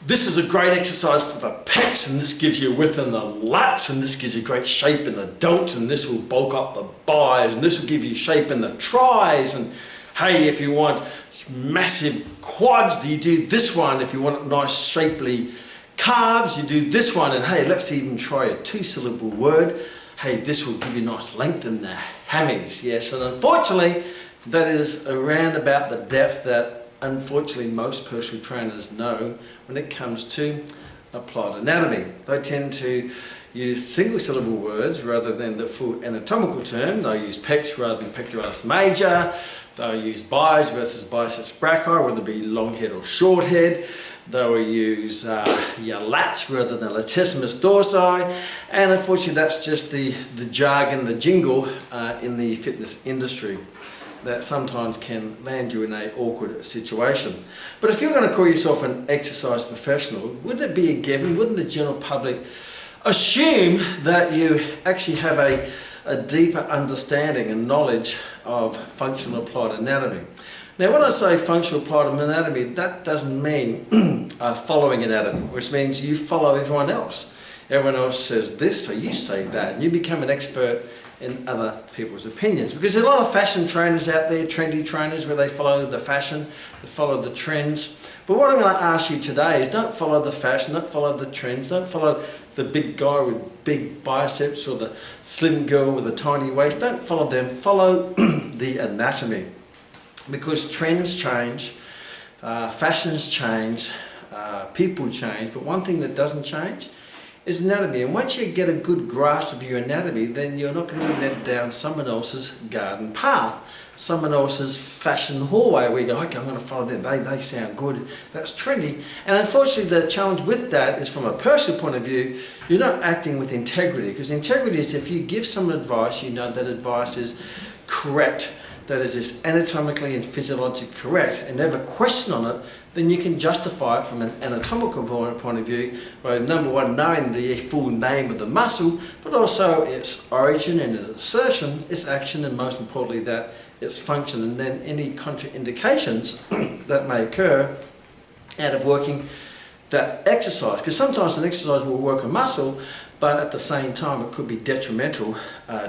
this is a great exercise for the pecs, and this gives you width in the lats, and this gives you great shape in the delts, and this will bulk up the bis, and this will give you shape in the tris. And hey, if you want massive quads, you do this one. If you want nice shapely calves, you do this one. And hey, let's even try a 2-syllable word. Hey, this will give you nice length in the hammies. Yes, and unfortunately, that is around about the depth that unfortunately most personal trainers know when it comes to applied anatomy. They tend to use single-syllable words rather than the full anatomical term. They'll use pecs rather than pectoralis major. They'll use bis versus biceps brachii, whether it be long head or short head. They will use your lats rather than latissimus dorsi, and unfortunately that's just the jargon, the jingle in the fitness industry that sometimes can land you in an awkward situation. But if you're going to call yourself an exercise professional, wouldn't it be a given, wouldn't the general public assume that you actually have a deeper understanding and knowledge of functional applied anatomy? Now, when I say functional applied anatomy, that doesn't mean following anatomy, which means you follow everyone else. Everyone else says this, so you say that, and you become an expert in other people's opinions. Because there's a lot of fashion trainers out there, trendy trainers, where they follow the fashion, they follow the trends. But what I'm going to ask you today is don't follow the fashion, don't follow the trends, don't follow the big guy with big biceps or the slim girl with a tiny waist. Don't follow them, follow the anatomy. Because trends change, fashions change, people change, but one thing that doesn't change is anatomy. And once you get a good grasp of your anatomy, then you're not going to be led down someone else's garden path, someone else's fashion hallway where you go, okay, I'm going to follow them, they sound good, that's trendy. And unfortunately the challenge with that is, from a personal point of view, you're not acting with integrity, because integrity is if you give someone advice, you know that advice is correct, that is anatomically and physiologically correct, and never question on it, then you can justify it from an anatomical point of view by, number one, knowing the full name of the muscle, but also its origin and its assertion, its action, and most importantly that its function, and then any contraindications that may occur out of working that exercise. Because sometimes an exercise will work a muscle, but at the same time it could be detrimental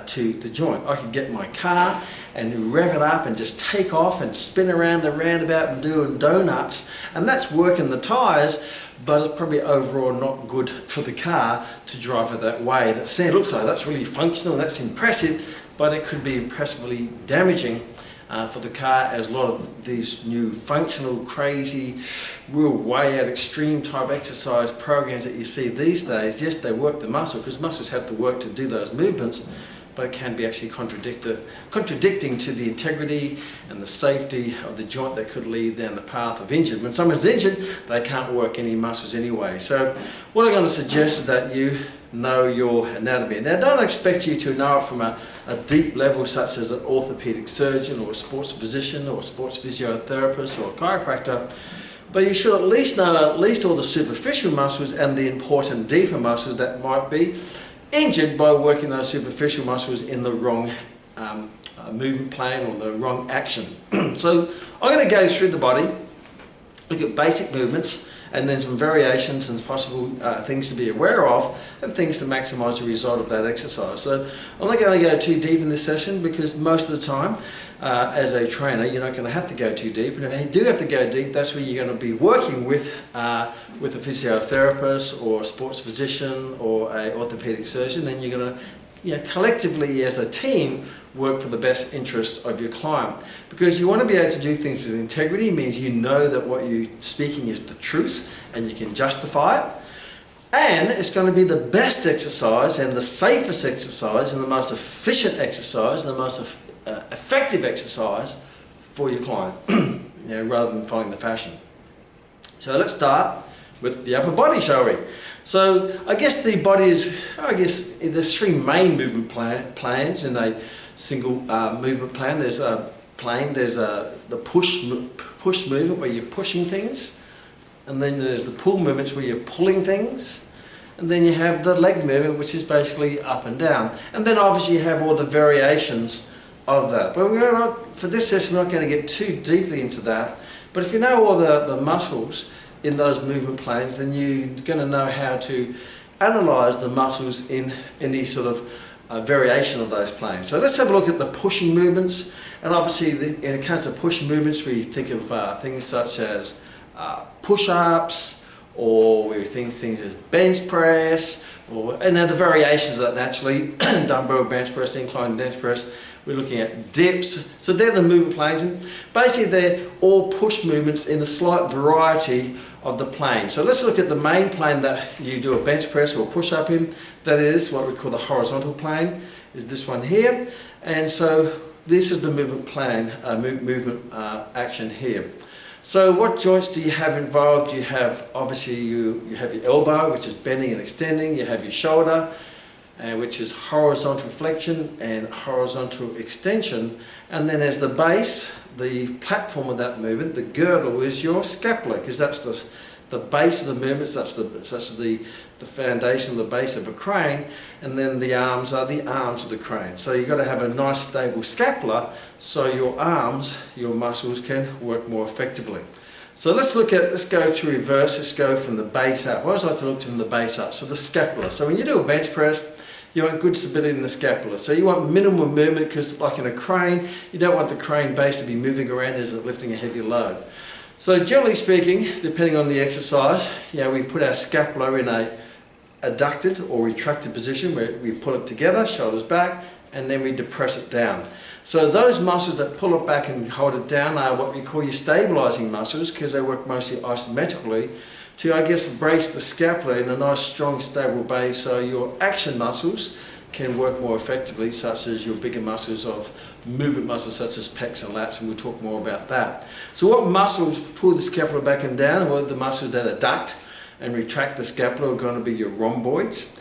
to the joint. I could get my car and rev it up and just take off and spin around the roundabout and doing donuts, and that's working the tyres, but it's probably overall not good for the car to drive it that way. And it looks like that's really functional, that's impressive, but it could be impressively damaging for the car, as a lot of these new functional, crazy, real way out extreme type exercise programs that you see these days, yes, they work the muscle, because muscles have to work to do those movements, but it can be actually contradicting to the integrity and the safety of the joint that could lead down the path of injury. When someone's injured, they can't work any muscles anyway. So what I'm going to suggest is that you know your anatomy. Now, don't expect you to know it from a deep level such as an orthopedic surgeon or a sports physician or a sports physiotherapist or a chiropractor, but you should at least know all the superficial muscles and the important deeper muscles that might be injured by working those superficial muscles in the wrong movement plan or the wrong action. So I'm going to go through the body, look at basic movements, and then some variations and possible things to be aware of, and things to maximise the result of that exercise. So I'm not going to go too deep in this session, because most of the time as a trainer you're not going to have to go too deep, and if you do have to go deep, that's where you're going to be working with a physiotherapist or a sports physician or an orthopedic surgeon, and you're going to collectively as a team work for the best interest of your client. Because you want to be able to do things with integrity, means you know that what you're speaking is the truth and you can justify it. And it's going to be the best exercise and the safest exercise and the most efficient exercise and the most effective exercise for your client, rather than following the fashion. So let's start with the upper body, shall we? So I guess the body is, there's three main movement plans in a single movement plan. There's a plane, there's the push movement where you're pushing things, and then there's the pull movements where you're pulling things, and then you have the leg movement, which is basically up and down, and then obviously you have all the variations of that. But for this session we're not going to get too deeply into that, but if you know all the muscles, in those movement planes, then you're going to know how to analyze the muscles in any sort of variation of those planes. So let's have a look at the pushing movements. And obviously, in the case of pushing movements, we think of things such as push-ups, or we think things as bench press, and then the variations of that naturally, dumbbell bench press, incline bench press. We're looking at dips. So they're the movement planes, and basically they're all push movements in a slight variety of the plane. So let's look at the main plane that you do a bench press or push up in. That is what we call the horizontal plane, is this one here. And so this is the movement plane, action here. So what joints do you have involved? You have, obviously, you have your elbow, which is bending and extending. You have your shoulder, which is horizontal flexion and horizontal extension. And then as the base, the platform of that movement, the girdle, is your scapula, because that's the base of the movement, such as the foundation, the base of a crane, and then the arms are the arms of the crane. So you've got to have a nice stable scapula so your arms, your muscles, can work more effectively. So let's go to reverse. Let's go from the base up. I always like to look from the base up. So the scapula. So when you do a bench press, you want good stability in the scapula. So you want minimum movement, because like in a crane, you don't want the crane base to be moving around as it's lifting a heavy load. So generally speaking, depending on the exercise, we put our scapula in a adducted or retracted position where we pull it together, shoulders back, and then we depress it down. So those muscles that pull it back and hold it down are what we call your stabilizing muscles, because they work mostly isometrically to, brace the scapula in a nice, strong, stable base, so your action muscles can work more effectively, such as your bigger muscles of movement muscles such as pecs and lats, and we'll talk more about that. So what muscles pull the scapula back and down? Well, the muscles that adduct and retract the scapula are going to be your rhomboids.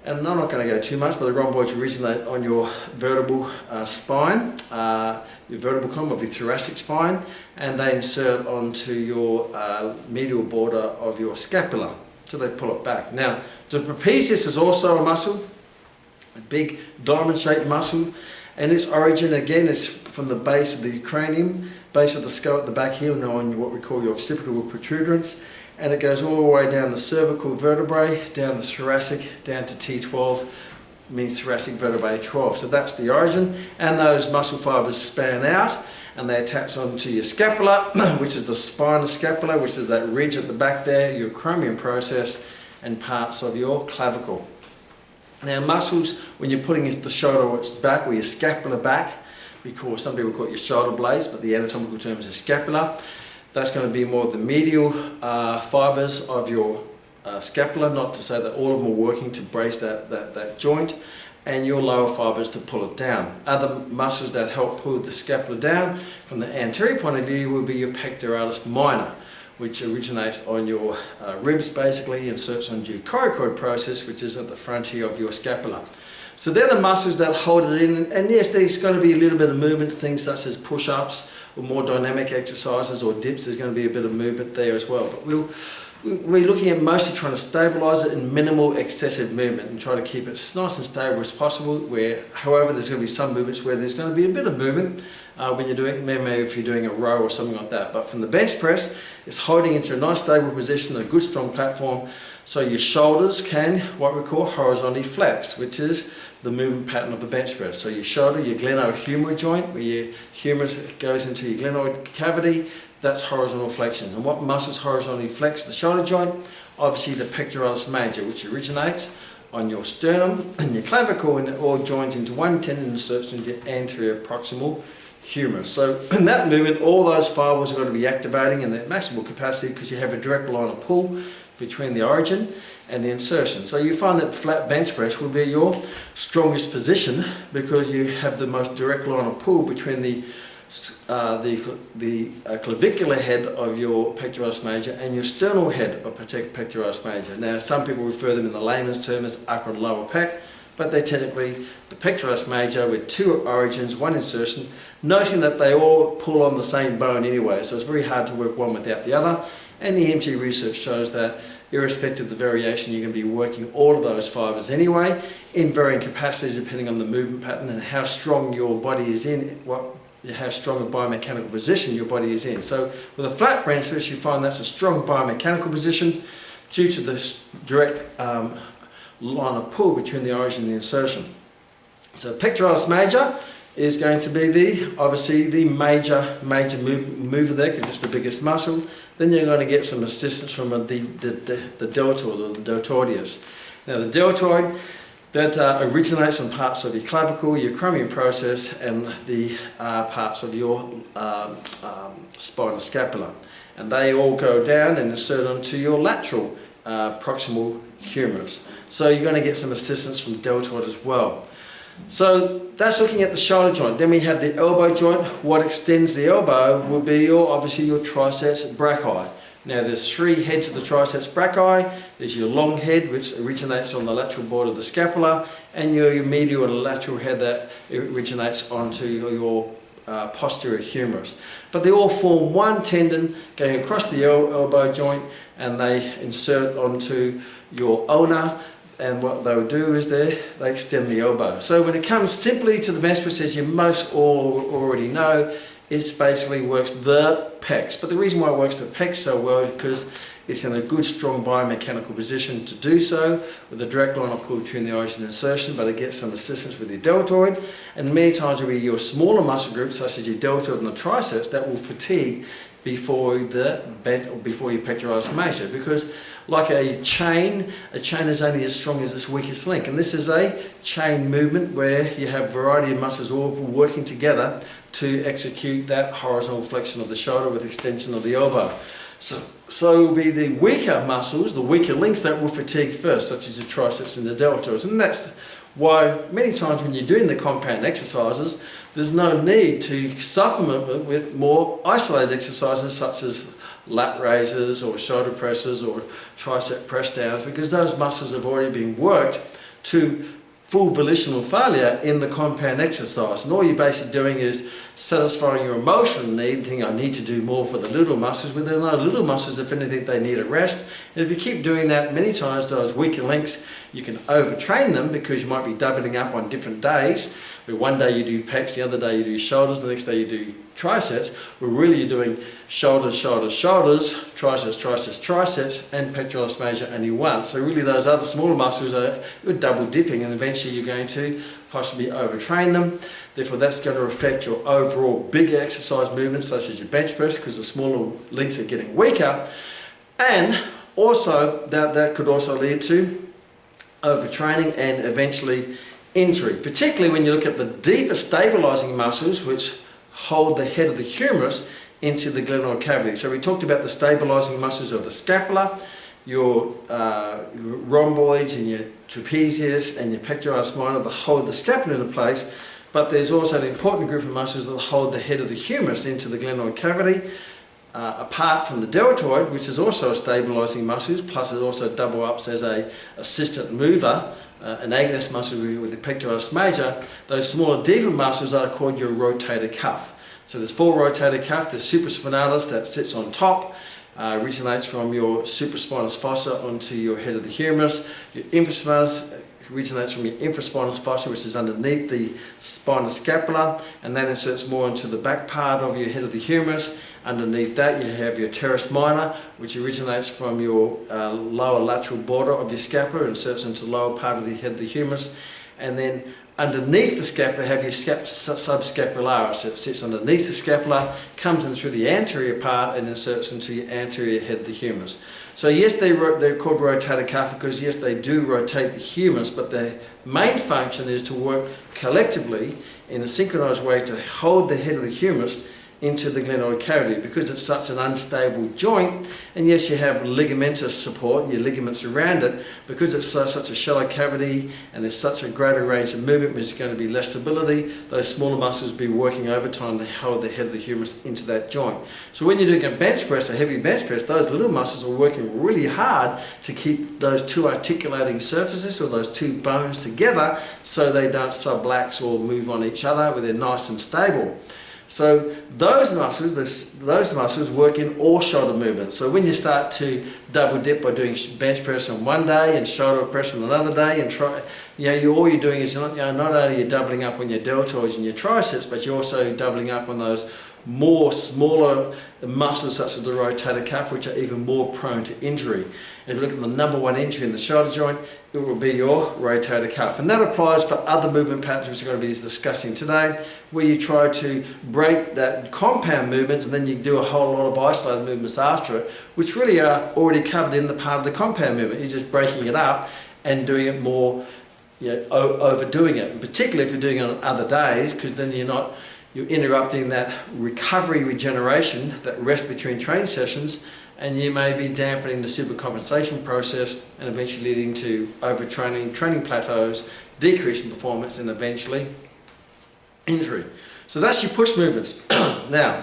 And I'm not going to go too much, but the rhomboids originate on your vertebral spine, your vertebral column of your thoracic spine, and they insert onto your medial border of your scapula, so they pull it back. Now, the trapezius is also a muscle, a big diamond-shaped muscle, and its origin again is from the base of the cranium, base of the skull at the back here, on what we call your occipital protuberance. And it goes all the way down the cervical vertebrae, down the thoracic, down to T12, means thoracic vertebrae 12. So that's the origin, and those muscle fibers span out and they attach onto your scapula, which is the spinal scapula, which is that ridge at the back there, your acromion process, and parts of your clavicle. Now muscles, when you're putting the shoulder back, or your scapula back, some people call it your shoulder blades, but the anatomical term is the scapula. That's going to be more the medial fibers of your scapula, not to say that all of them are working to brace that joint, and your lower fibers to pull it down. Other muscles that help pull the scapula down from the anterior point of view will be your pectoralis minor, which originates on your ribs basically, inserts onto your coracoid process, which is at the frontier of your scapula. So they're the muscles that hold it in, and yes, there's going to be a little bit of movement, things such as push-ups or more dynamic exercises or dips. There's going to be a bit of movement there as well, but we're looking at mostly trying to stabilize it in minimal excessive movement and try to keep it as nice and stable as possible, however, there's going to be some movements where there's going to be a bit of movement when you're doing, maybe if you're doing a row or something like that. But from the bench press, it's holding into a nice stable position, a good strong platform, so your shoulders can, what we call horizontally flex, which is the movement pattern of the bench press. So your shoulder, your glenohumeral joint, where your humerus goes into your glenoid cavity, that's horizontal flexion. And what muscles horizontally flex the shoulder joint? Obviously the pectoralis major, which originates on your sternum and your clavicle, and it all joins into one tendon and inserts into the anterior proximal humerus. So in that movement, all those fibers are going to be activating in their maximal capacity, because you have a direct line of pull between the origin and the insertion. So you find that flat bench press will be your strongest position, because you have the most direct line of pull between the clavicular head of your pectoralis major and your sternal head of pectoralis major. Now some people refer them in the layman's term as upper and lower pec, but they're technically the pectoralis major with two origins, one insertion, noting that they all pull on the same bone anyway, so it's very hard to work one without the other. And the EMG research shows that irrespective of the variation, you're going to be working all of those fibers anyway, in varying capacities depending on the movement pattern and how strong your body is in, what how strong a biomechanical position your body is in. So with a flat bench press, you find that's a strong biomechanical position due to this direct line of pull between the origin and the insertion. So pectoralis major is going to be obviously the major mover there, because it's the biggest muscle. Then you're going to get some assistance from the deltoid or the deltoideus. Now the deltoid, that originates from parts of your clavicle, your acromion process, and the parts of your spinal scapula. And they all go down and insert onto your lateral proximal humerus. So you're going to get some assistance from deltoid as well. So that's looking at the shoulder joint. Then we have the elbow joint. What extends the elbow will be obviously your triceps brachii. Now there's three heads of the triceps brachii. There's your long head, which originates on the lateral border of the scapula, and your medial or lateral head that originates onto your posterior humerus. But they all form one tendon going across the elbow joint, and they insert onto your ulna, and what they'll do is they extend the elbow. So when it comes simply to the bench press, as you most all already know, it basically works the pecs. But the reason why it works the pecs so well is because it's in a good strong biomechanical position to do so, with a direct line of pull between the origin and insertion, but it gets some assistance with your deltoid, and many times it will be your smaller muscle groups such as your deltoid and the triceps that will fatigue before your pectoralis major, because like a chain is only as strong as its weakest link, and this is a chain movement where you have a variety of muscles all working together to execute that horizontal flexion of the shoulder with extension of the elbow. So it will be the weaker muscles, the weaker links that will fatigue first, such as the triceps and the deltoids. And that's why many times when you're doing the compound exercises, there's no need to supplement it with more isolated exercises such as lat raises or shoulder presses or tricep press downs, because those muscles have already been worked to full volitional failure in the compound exercise, and all you're basically doing is satisfying your emotional need, thinking I need to do more for the little muscles, but there are no little muscles. If anything, they need a rest, and if you keep doing that many times, those weaker links, you can overtrain them, because you might be doubling up on different days, where one day you do pecs, the other day you do shoulders, the next day you do triceps, where really you're doing shoulders, shoulders, shoulders, triceps, triceps, triceps, and pectoralis major only once. So really those other smaller muscles you're double dipping, and eventually you're going to possibly overtrain them. Therefore that's going to affect your overall bigger exercise movements such as your bench press, because the smaller links are getting weaker, and also that could also lead to overtraining and eventually injury, particularly when you look at the deeper stabilizing muscles which hold the head of the humerus into the glenoid cavity. So we talked about the stabilizing muscles of the scapula, your rhomboids and your trapezius and your pectoralis minor that hold the scapula into place, but there's also an important group of muscles that hold the head of the humerus into the glenoid cavity, apart from the deltoid, which is also a stabilizing muscle, plus it also double ups as a assistant mover, an agonist muscle with the pectoralis major. Those smaller, deeper muscles are called your rotator cuff. So there's four rotator cuff. The supraspinalis that sits on top, originates from your supraspinous fossa onto your head of the humerus. Your infraspinalis originates from your infraspinous fossa, which is underneath the spinous scapula, and that inserts more into the back part of your head of the humerus. Underneath that you have your teres minor, which originates from your lower lateral border of your scapula, inserts into the lower part of the head of the humerus, and then underneath the scapula have your subscapularis. So it sits underneath the scapula, comes in through the anterior part and inserts into your anterior head of the humerus. So yes, they're called rotator cuff because yes, they do rotate the humerus, but their main function is to work collectively in a synchronized way to hold the head of the humerus into the glenoid cavity, because it's such an unstable joint. And yes, you have ligamentous support, your ligaments around it, because it's such a shallow cavity and there's such a greater range of movement, there's going to be less stability. Those smaller muscles will be working overtime to hold the head of the humerus into that joint. So when you're doing a bench press, a heavy bench press, those little muscles are working really hard to keep those two articulating surfaces or those two bones together so they don't sublux or move on each other, where they're nice and stable. So those muscles work in all shoulder movements. So when you start to double dip by doing bench press on one day and shoulder press on another day, and all you're doing is not only are you doubling up on your deltoids and your triceps, but you're also doubling up on those smaller muscles such as the rotator cuff, which are even more prone to injury. And if you look at the number one injury in the shoulder joint, it will be your rotator cuff. And that applies for other movement patterns which we're going to be discussing today, where you try to break that compound movements and then you do a whole lot of isolated movements after it, which really are already covered in the part of the compound movement. You're just breaking it up and doing it more, overdoing it. And particularly if you're doing it on other days, because then you're interrupting that recovery regeneration, that rest between training sessions, and you may be dampening the supercompensation process and eventually leading to overtraining, training plateaus, decrease in performance, and eventually injury. So that's your push movements. Now,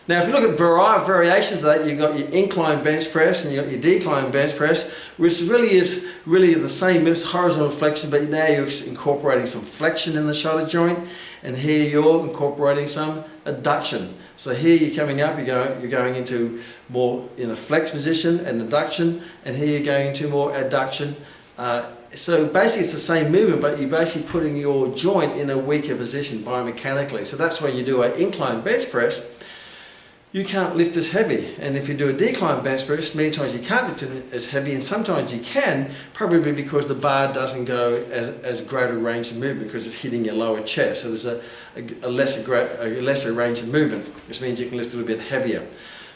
Now, if you look at variations of that, you've got your incline bench press and you've got your decline bench press, which is the same, it's horizontal flexion, but now you're incorporating some flexion in the shoulder joint, and here you're incorporating some adduction. So here you're coming up, you're going into more in a flex position and adduction, and here you're going into more adduction. So basically it's the same movement, but you're basically putting your joint in a weaker position biomechanically. So that's why you do an incline bench press. You can't lift as heavy, and if you do a decline bench press, many times you can't lift it as heavy, and sometimes you can, probably because the bar doesn't go as great a range of movement because it's hitting your lower chest. So there's a lesser range of movement, which means you can lift a little bit heavier.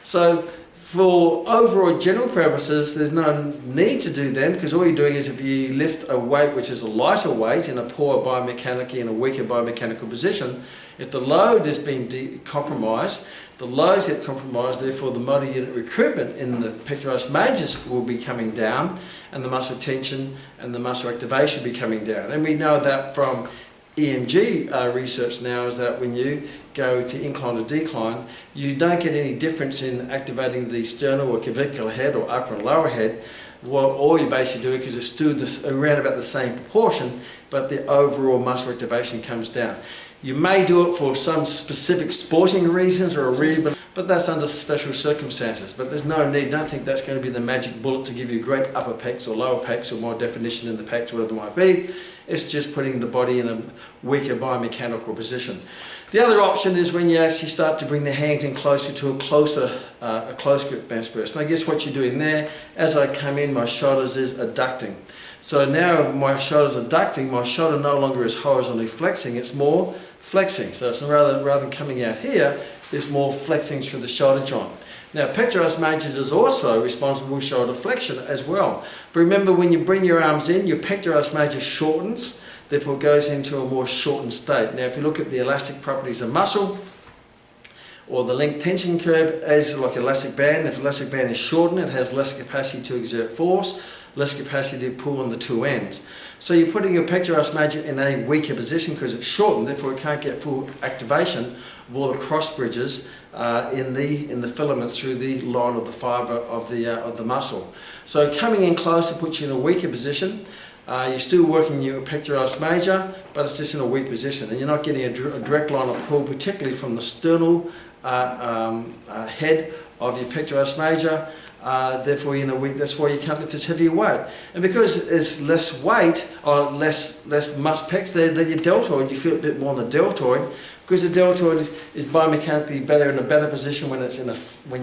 So for overall general purposes, there's no need to do them, because all you're doing is if you lift a weight which is a lighter weight in a poor biomechanically and a weaker biomechanical position, if the load is being compromised, the loads get compromised, therefore the motor unit recruitment in the pectoralis majors will be coming down, and the muscle tension and the muscle activation will be coming down. And we know that from EMG research now, is that when you go to incline or decline, you don't get any difference in activating the sternal or clavicular head or upper and lower head. Well, all you're basically doing is it's still around about the same proportion, but the overall muscle activation comes down. You may do it for some specific sporting reasons or a reason, but that's under special circumstances. But there's no need, don't think that's going to be the magic bullet to give you great upper pecs or lower pecs or more definition in the pecs, whatever it might be. It's just putting the body in a weaker biomechanical position. The other option is when you actually start to bring the hands in closer to a close grip bench press. And I guess what you're doing there, as I come in, my shoulders is adducting. So now my shoulders are adducting, my shoulder no longer is horizontally flexing, it's more flexing. So it's rather than coming out here, there's more flexing through the shoulder joint. Now, pectoralis major is also responsible for shoulder flexion as well. But remember, when you bring your arms in, your pectoralis major shortens, therefore goes into a more shortened state. Now, if you look at the elastic properties of muscle, or the length tension curve as like an elastic band, if the elastic band is shortened, it has less capacity to exert force, less capacity to pull on the two ends. So you're putting your pectoralis major in a weaker position because it's shortened, therefore it can't get full activation of all the cross bridges in the filament through the line of the fibre of the muscle. So coming in closer puts you in a weaker position. You're still working your pectoralis major, but it's just in a weak position, and you're not getting a direct line of pull, particularly from the sternal head of your pectoralis major. Therefore, in a week, that's why you can't lift this heavier weight. And because there's less weight or less muscle pecs there than your deltoid, you feel a bit more on the deltoid, because the deltoid is biomechanically better in a better position when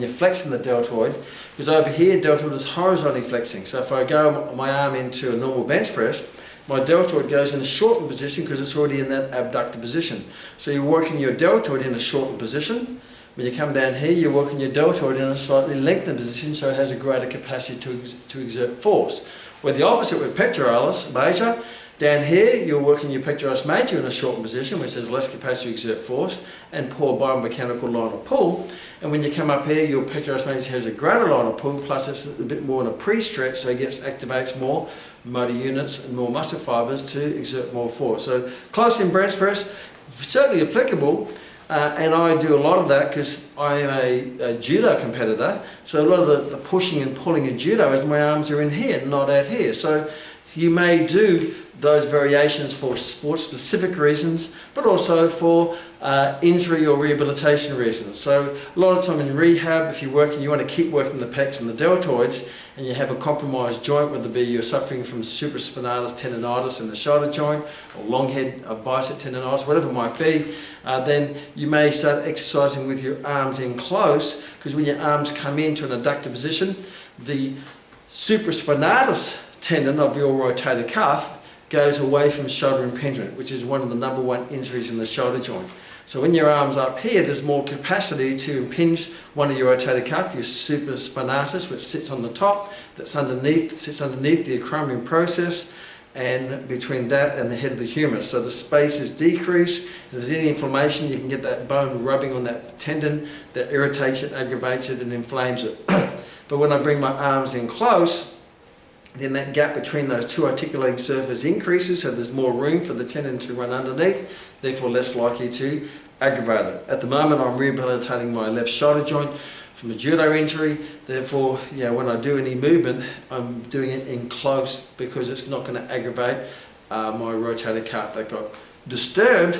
you're flexing the deltoid. Because over here, deltoid is horizontally flexing. So if I go my arm into a normal bench press, my deltoid goes in a shortened position because it's already in that abductor position. So you're working your deltoid in a shortened position. When you come down here, you're working your deltoid in a slightly lengthened position, so it has a greater capacity to exert force. Where the opposite with pectoralis major, down here you're working your pectoralis major in a shortened position, which has less capacity to exert force and poor biomechanical line of pull. And when you come up here, your pectoralis major has a greater line of pull, plus it's a bit more in a pre-stretch, so it activates more motor units and more muscle fibres to exert more force. So close in bench press, certainly applicable. And I do a lot of that because I am a judo competitor, so a lot of the pushing and pulling in judo is my arms are in here, not out here. So You may do those variations for sport-specific reasons, but also for injury or rehabilitation reasons. So a lot of time in rehab, if you're working, you want to keep working the pecs and the deltoids, and you have a compromised joint, whether it be you're suffering from supraspinatus tendonitis in the shoulder joint, or long head of bicep tendonitis, whatever it might be, then you may start exercising with your arms in close, because when your arms come into an adductor position, the supraspinatus tendon of your rotator cuff goes away from shoulder impingement, which is one of the #1 injuries in the shoulder joint. So when your arm's up here, there's more capacity to impinge one of your rotator cuff, your supraspinatus, which sits on the top, sits underneath the acromion process, and between that and the head of the humerus. So the space is decreased. If there's any inflammation, you can get that bone rubbing on that tendon that irritates it, aggravates it, and inflames it. But when I bring my arms in close, then that gap between those two articulating surfaces increases, so there's more room for the tendon to run underneath, therefore less likely to aggravate it. At the moment, I'm rehabilitating my left shoulder joint from a judo injury, therefore, when I do any movement, I'm doing it in close because it's not going to aggravate my rotator cuff that got disturbed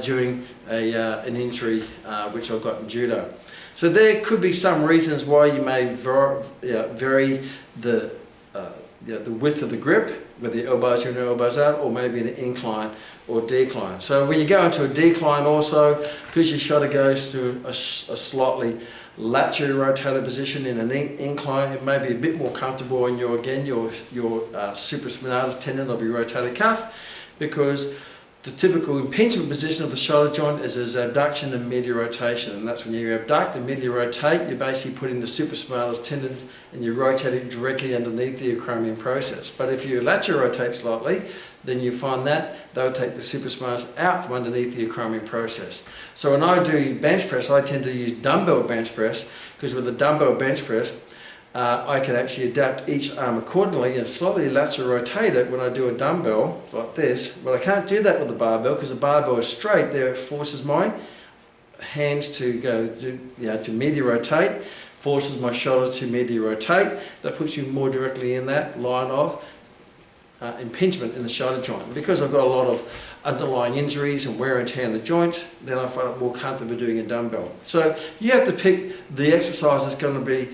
during an injury which I got in judo. So there could be some reasons why you may vary the width of the grip, whether your elbows in or elbows out, or maybe an incline or decline. So when you go into a decline also, because your shoulder goes through a slightly lateral rotator position in an incline, it may be a bit more comfortable on your supraspinatus tendon of your rotator cuff, because the typical impingement position of the shoulder joint is as abduction and medial rotation, and that's when you abduct and medial rotate, you're basically putting the supraspinatus tendon and you're rotating directly underneath the acromion process. But if you lateral rotate slightly, then you find that they'll take the supraspinatus out from underneath the acromion process. So when I do bench press, I tend to use dumbbell bench press, because with a dumbbell bench press, I can actually adapt each arm accordingly and slightly lateral rotate it when I do a dumbbell like this. But I can't do that with the barbell, because the barbell is straight. There it forces my hands to go to medial rotate, forces my shoulders to medial rotate. That puts you more directly in that line of impingement in the shoulder joint. And because I've got a lot of underlying injuries and wear and tear in the joints, then I find it more comfortable doing a dumbbell. So you have to pick the exercise that's going to be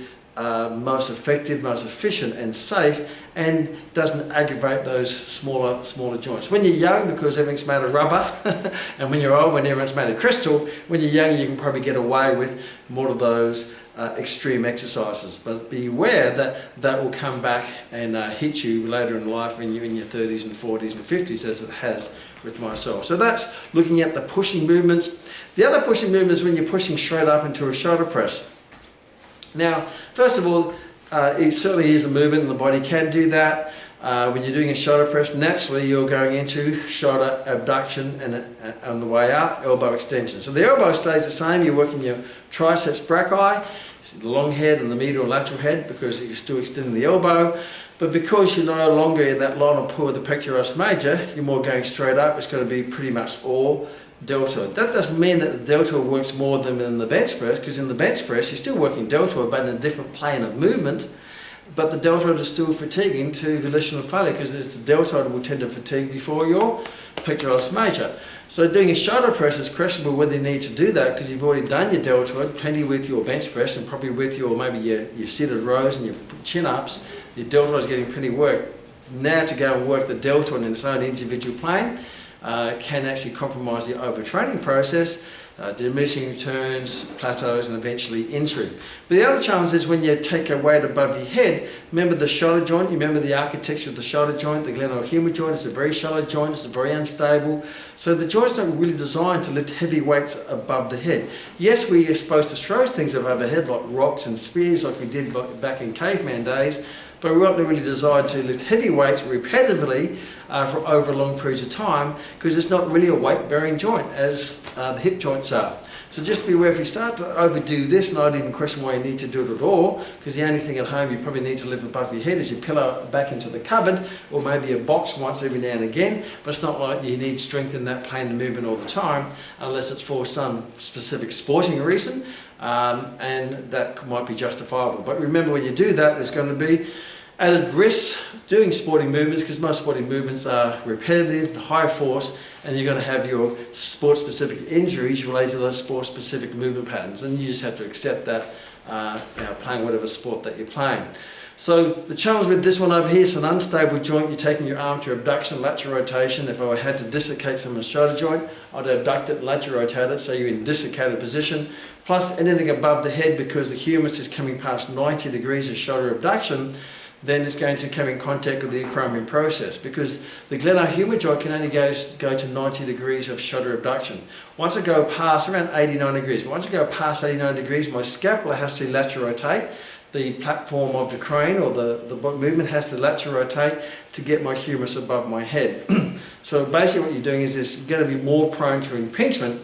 most effective, most efficient and safe, and doesn't aggravate those smaller joints. When you're young, because everything's made of rubber, and when you're old, when everything's made of crystal, when you're young you can probably get away with more of those extreme exercises. But beware that will come back and hit you later in life when you're in your 30s and 40s and 50s, as it has with myself. So that's looking at the pushing movements. The other pushing movement is when you're pushing straight up into a shoulder press. Now, first of all, it certainly is a movement and the body can do that. When you're doing a shoulder press, naturally you're going into shoulder abduction and on the way up, elbow extension. So the elbow stays the same. You're working your triceps brachii, the long head and the medial and lateral head, because you're still extending the elbow. But because you're no longer in that line of pull of the pectoralis major, you're more going straight up. It's going to be pretty much all deltoid. That doesn't mean that the deltoid works more than in the bench press, because in the bench press you're still working deltoid but in a different plane of movement, but the deltoid is still fatiguing to volitional failure, because the deltoid will tend to fatigue before your pectoralis major. So doing a shoulder press is questionable whether you need to do that, because you've already done your deltoid plenty with your bench press, and probably with your your seated rows and your chin-ups, your deltoid is getting plenty work. Now to go and work the deltoid in its own individual plane can actually compromise the overtraining process, diminishing returns, plateaus, and eventually injury. But the other challenge is when you take a weight above your head. Remember the shoulder joint, you remember the architecture of the shoulder joint, the glenohumeral joint. It's a very shallow joint, it's very unstable. So the joint's not really designed to lift heavy weights above the head. Yes, we are supposed to throw things above the head like rocks and spears like we did back in caveman days, but we're not really designed to lift heavy weights repetitively for over long periods of time, because it's not really a weight-bearing joint as the hip joints are. So just be aware, if you start to overdo this, and I'd even question why you need to do it at all, because the only thing at home you probably need to lift above your head is your pillow back into the cupboard, or maybe a box once every now and again, but it's not like you need strength in that plane of movement all the time, unless it's for some specific sporting reason, and that might be justifiable. But remember, when you do that, there's going to be Added risks doing sporting movements, because most sporting movements are repetitive, high force, and you're going to have your sport-specific injuries related to those sport-specific movement patterns, and you just have to accept that playing whatever sport that you're playing. So the challenge with this one over here is an unstable joint. You're taking your arm to abduction, lateral rotation. If I had to dislocate someone's shoulder joint, I'd abduct it, lateral rotate it, so you're in dislocated position. Plus anything above the head, because the humerus is coming past 90 degrees of shoulder abduction, then it's going to come in contact with the acromion process, because the glenohumeral joint can only go to 90 degrees of shoulder abduction. Once I go past around 89 degrees, but once I go past 89 degrees, my scapula has to lateral rotate. The platform of the crane, or the movement, has to lateral rotate to get my humerus above my head. So basically what you're doing is it's going to be more prone to impingement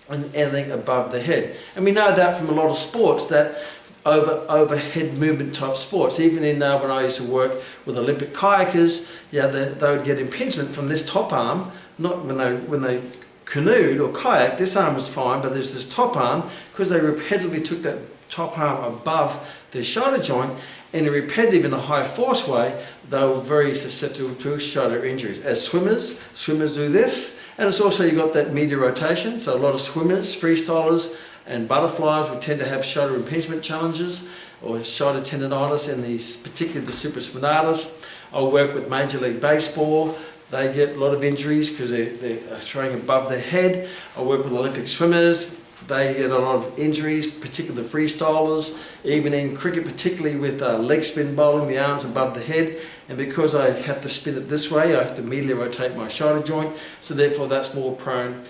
and anything above the head. And we know that from a lot of sports, that overhead movement type sports. Even in when I used to work with Olympic kayakers, they would get impingement from this top arm, not when they canoed or kayak. This arm was fine, but there's this top arm, because they repetitively took that top arm above their shoulder joint in a repetitive and a high force way, they were very susceptible to shoulder injuries. As swimmers do this, and it's also, you've got that medial rotation, so a lot of swimmers, freestylers and butterflies would tend to have shoulder impingement challenges or shoulder tendonitis, and particularly the supraspinatus. I work with Major League Baseball. They get a lot of injuries because they're throwing above their head. I work with Olympic swimmers. They get a lot of injuries, particularly the freestylers. Even in cricket, particularly with leg spin bowling, the arms above the head. And because I have to spin it this way, I have to medially rotate my shoulder joint. So therefore that's more prone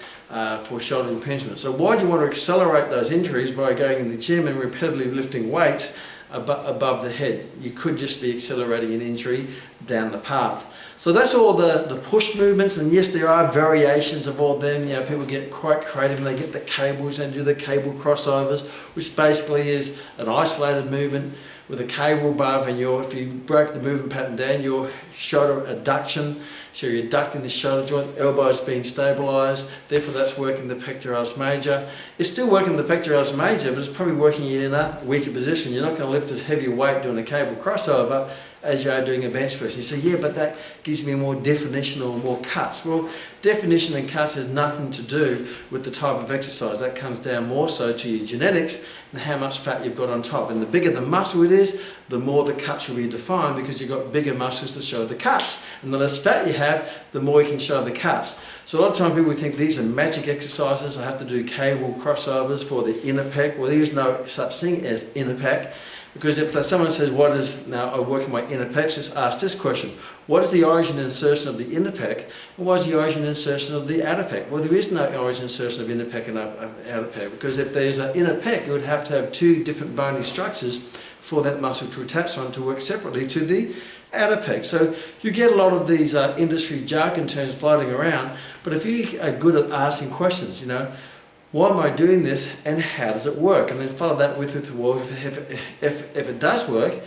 for shoulder impingement. So why do you want to accelerate those injuries? By going in the gym and repetitively lifting weights above the head. You could just be accelerating an injury down the path. So that's all the push movements, and yes, there are variations of all them. People get quite creative and they get the cables and do the cable crossovers, which basically is an isolated movement with a cable above, and if you break the movement pattern down, your shoulder adduction, so you're adducting the shoulder joint, elbows being stabilised, therefore that's working the pectoralis major. It's still working the pectoralis major, but it's probably working it in a weaker position. You're not going to lift as heavy a weight doing a cable crossover as you are doing a bench press. You say, yeah, but that gives me more definition or more cuts. Well, definition and cuts has nothing to do with the type of exercise. That comes down more so to your genetics and how much fat you've got on top. And the bigger the muscle it is, the more the cuts will be defined, because you've got bigger muscles to show the cuts. And the less fat you have, the more you can show the cuts. So a lot of times people think these are magic exercises. I have to do cable crossovers for the inner pec. Well, there is no such thing as inner pec. Because if someone says, now I work in my inner pec, just ask this question: what is the origin and insertion of the inner pec, and what is the origin and insertion of the outer pec? Well, there is no origin and insertion of inner pec and outer pec, because if there's an inner pec, you would have to have two different bony structures for that muscle to attach on to work separately to the outer pec. So you get a lot of these industry jargon terms floating around, but if you are good at asking questions, why am I doing this and how does it work? And then follow that with well, if it does work,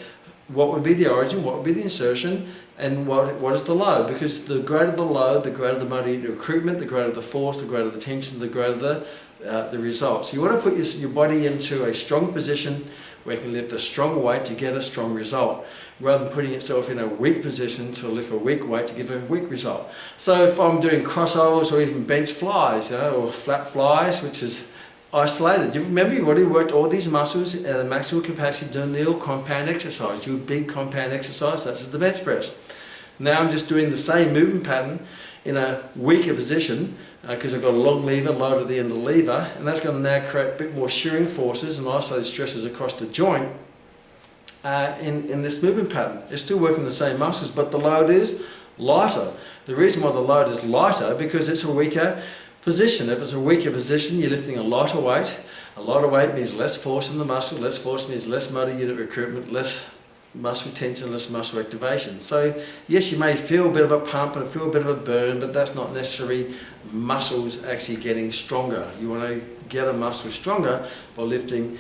what would be the origin, what would be the insertion, and what is the load? Because the greater the load, the greater the motor unit recruitment, the greater the force, the greater the tension, the greater the results. You want to put your body into a strong position where you can lift a strong weight to get a strong result, rather than putting yourself in a weak position to lift a weak weight to give a weak result. So if I'm doing crossovers or even bench flies, or flat flies, which is isolated, you remember you've already worked all these muscles at the maximum capacity doing the compound exercise. Do a big compound exercise such as the bench press. Now I'm just doing the same movement pattern in a weaker position, because I've got a long lever, load at the end of the lever, and that's going to now create a bit more shearing forces and isolated stresses across the joint in this movement pattern. It's still working the same muscles, but the load is lighter. The reason why the load is lighter, because it's a weaker position. If it's a weaker position, you're lifting a lighter weight. A lighter weight means less force in the muscle. Less force means less motor unit recruitment, less muscle tension, less muscle activation. So yes, you may feel a bit of a pump and feel a bit of a burn, but that's not necessarily muscles actually getting stronger. You want to get a muscle stronger by lifting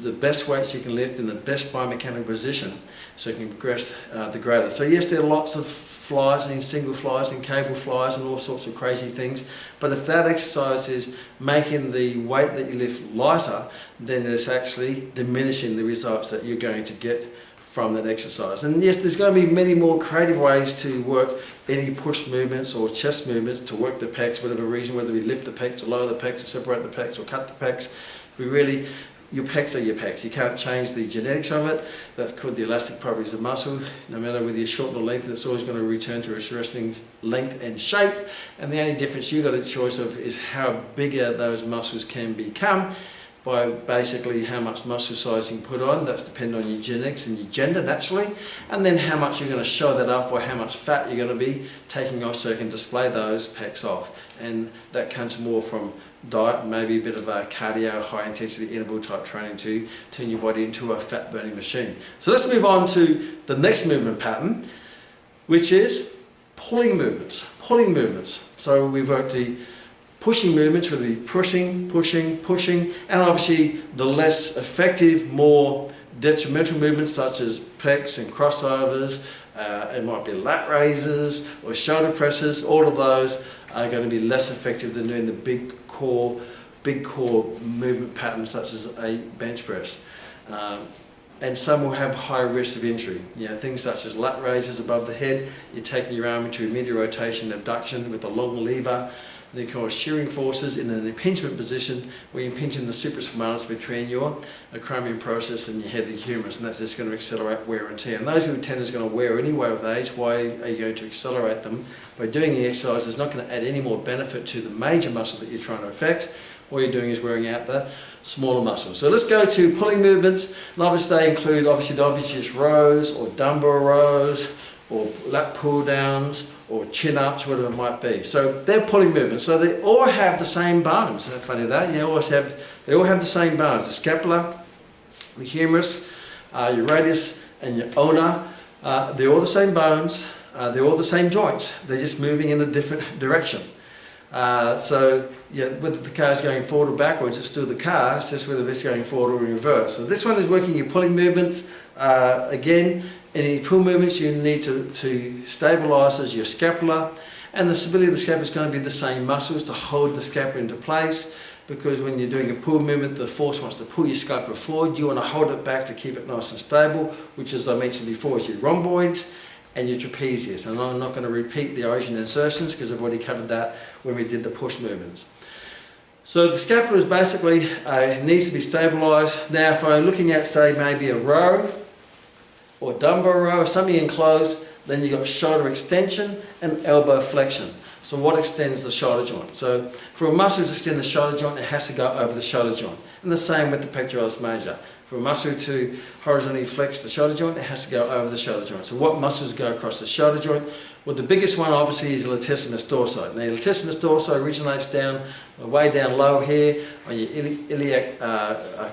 the best weights you can lift in the best biomechanical position, so you can progress the greater. So yes, there are lots of flies and single flies and cable flies and all sorts of crazy things, but if that exercise is making the weight that you lift lighter, then it's actually diminishing the results that you're going to get from that exercise. And yes, there's going to be many more creative ways to work any push movements or chest movements to work the pecs, whatever reason, whether we lift the pecs or lower the pecs or separate the pecs or cut the pecs. Your pecs are your pecs. You can't change the genetics of it. That's called the elastic properties of muscle. No matter whether you're short or length, it's always going to return to its resting length and shape. And the only difference you've got a choice of is how bigger those muscles can become by basically how much muscle size you can put on. That's dependent on your genetics and your gender naturally, and then how much you're going to show that off by how much fat you're going to be taking off so you can display those pecs off. And that comes more from diet, maybe a bit of a cardio, high intensity interval type training to turn your body into a fat burning machine. So let's move on to the next movement pattern, which is pulling movements. Pulling movements. So we've got the pushing movements, whether it be pushing, and obviously the less effective, more detrimental movements such as pecs and crossovers, it might be lat raises or shoulder presses. All of those are going to be less effective than doing the big core movement patterns such as a bench press. And some will have high risk of injury. Things such as lat raises above the head, you're taking your arm into a medial rotation abduction with a long lever. They cause shearing forces in an impingement position where you're impinging the supraspinalis between your acromion process and your head, the humerus, and that's just going to accelerate wear and tear. And those who tend is going to wear anyway with age. Why are you going to accelerate them? By doing the exercise is not going to add any more benefit to the major muscle that you're trying to affect. All you're doing is wearing out the smaller muscles. So let's go to pulling movements. And obviously they include the obvious rows or dumbbell rows or lat pull downs or chin ups, whatever it might be. So they're pulling movements. So they all have the same bones. Isn't that funny that? They all have the same bones. The scapula, the humerus, your radius and your ulna. They're all the same bones. They're all the same joints. They're just moving in a different direction. Whether the car is going forward or backwards, it's still the car. It's just whether it's going forward or in reverse. So this one is working your pulling movements. Again, any pull movements you need to stabilise your scapula, and the stability of the scapula is going to be the same muscles to hold the scapula into place, because when you're doing a pull movement, the force wants to pull your scapula forward. You want to hold it back to keep it nice and stable, which, as I mentioned before, is your rhomboids and your trapezius. And I'm not going to repeat the origin insertions because I've already covered that when we did the push movements. So the scapula is basically needs to be stabilised. Now if I'm looking at, say, maybe a row or dumbbell row or something enclosed, then you've got shoulder extension and elbow flexion. So what extends the shoulder joint? So for a muscle to extend the shoulder joint, it has to go over the shoulder joint. And the same with the pectoralis major. For a muscle to horizontally flex the shoulder joint, it has to go over the shoulder joint. So what muscles go across the shoulder joint? Well, the biggest one obviously is latissimus dorsi. Now, latissimus dorsi originates way down low here on your iliac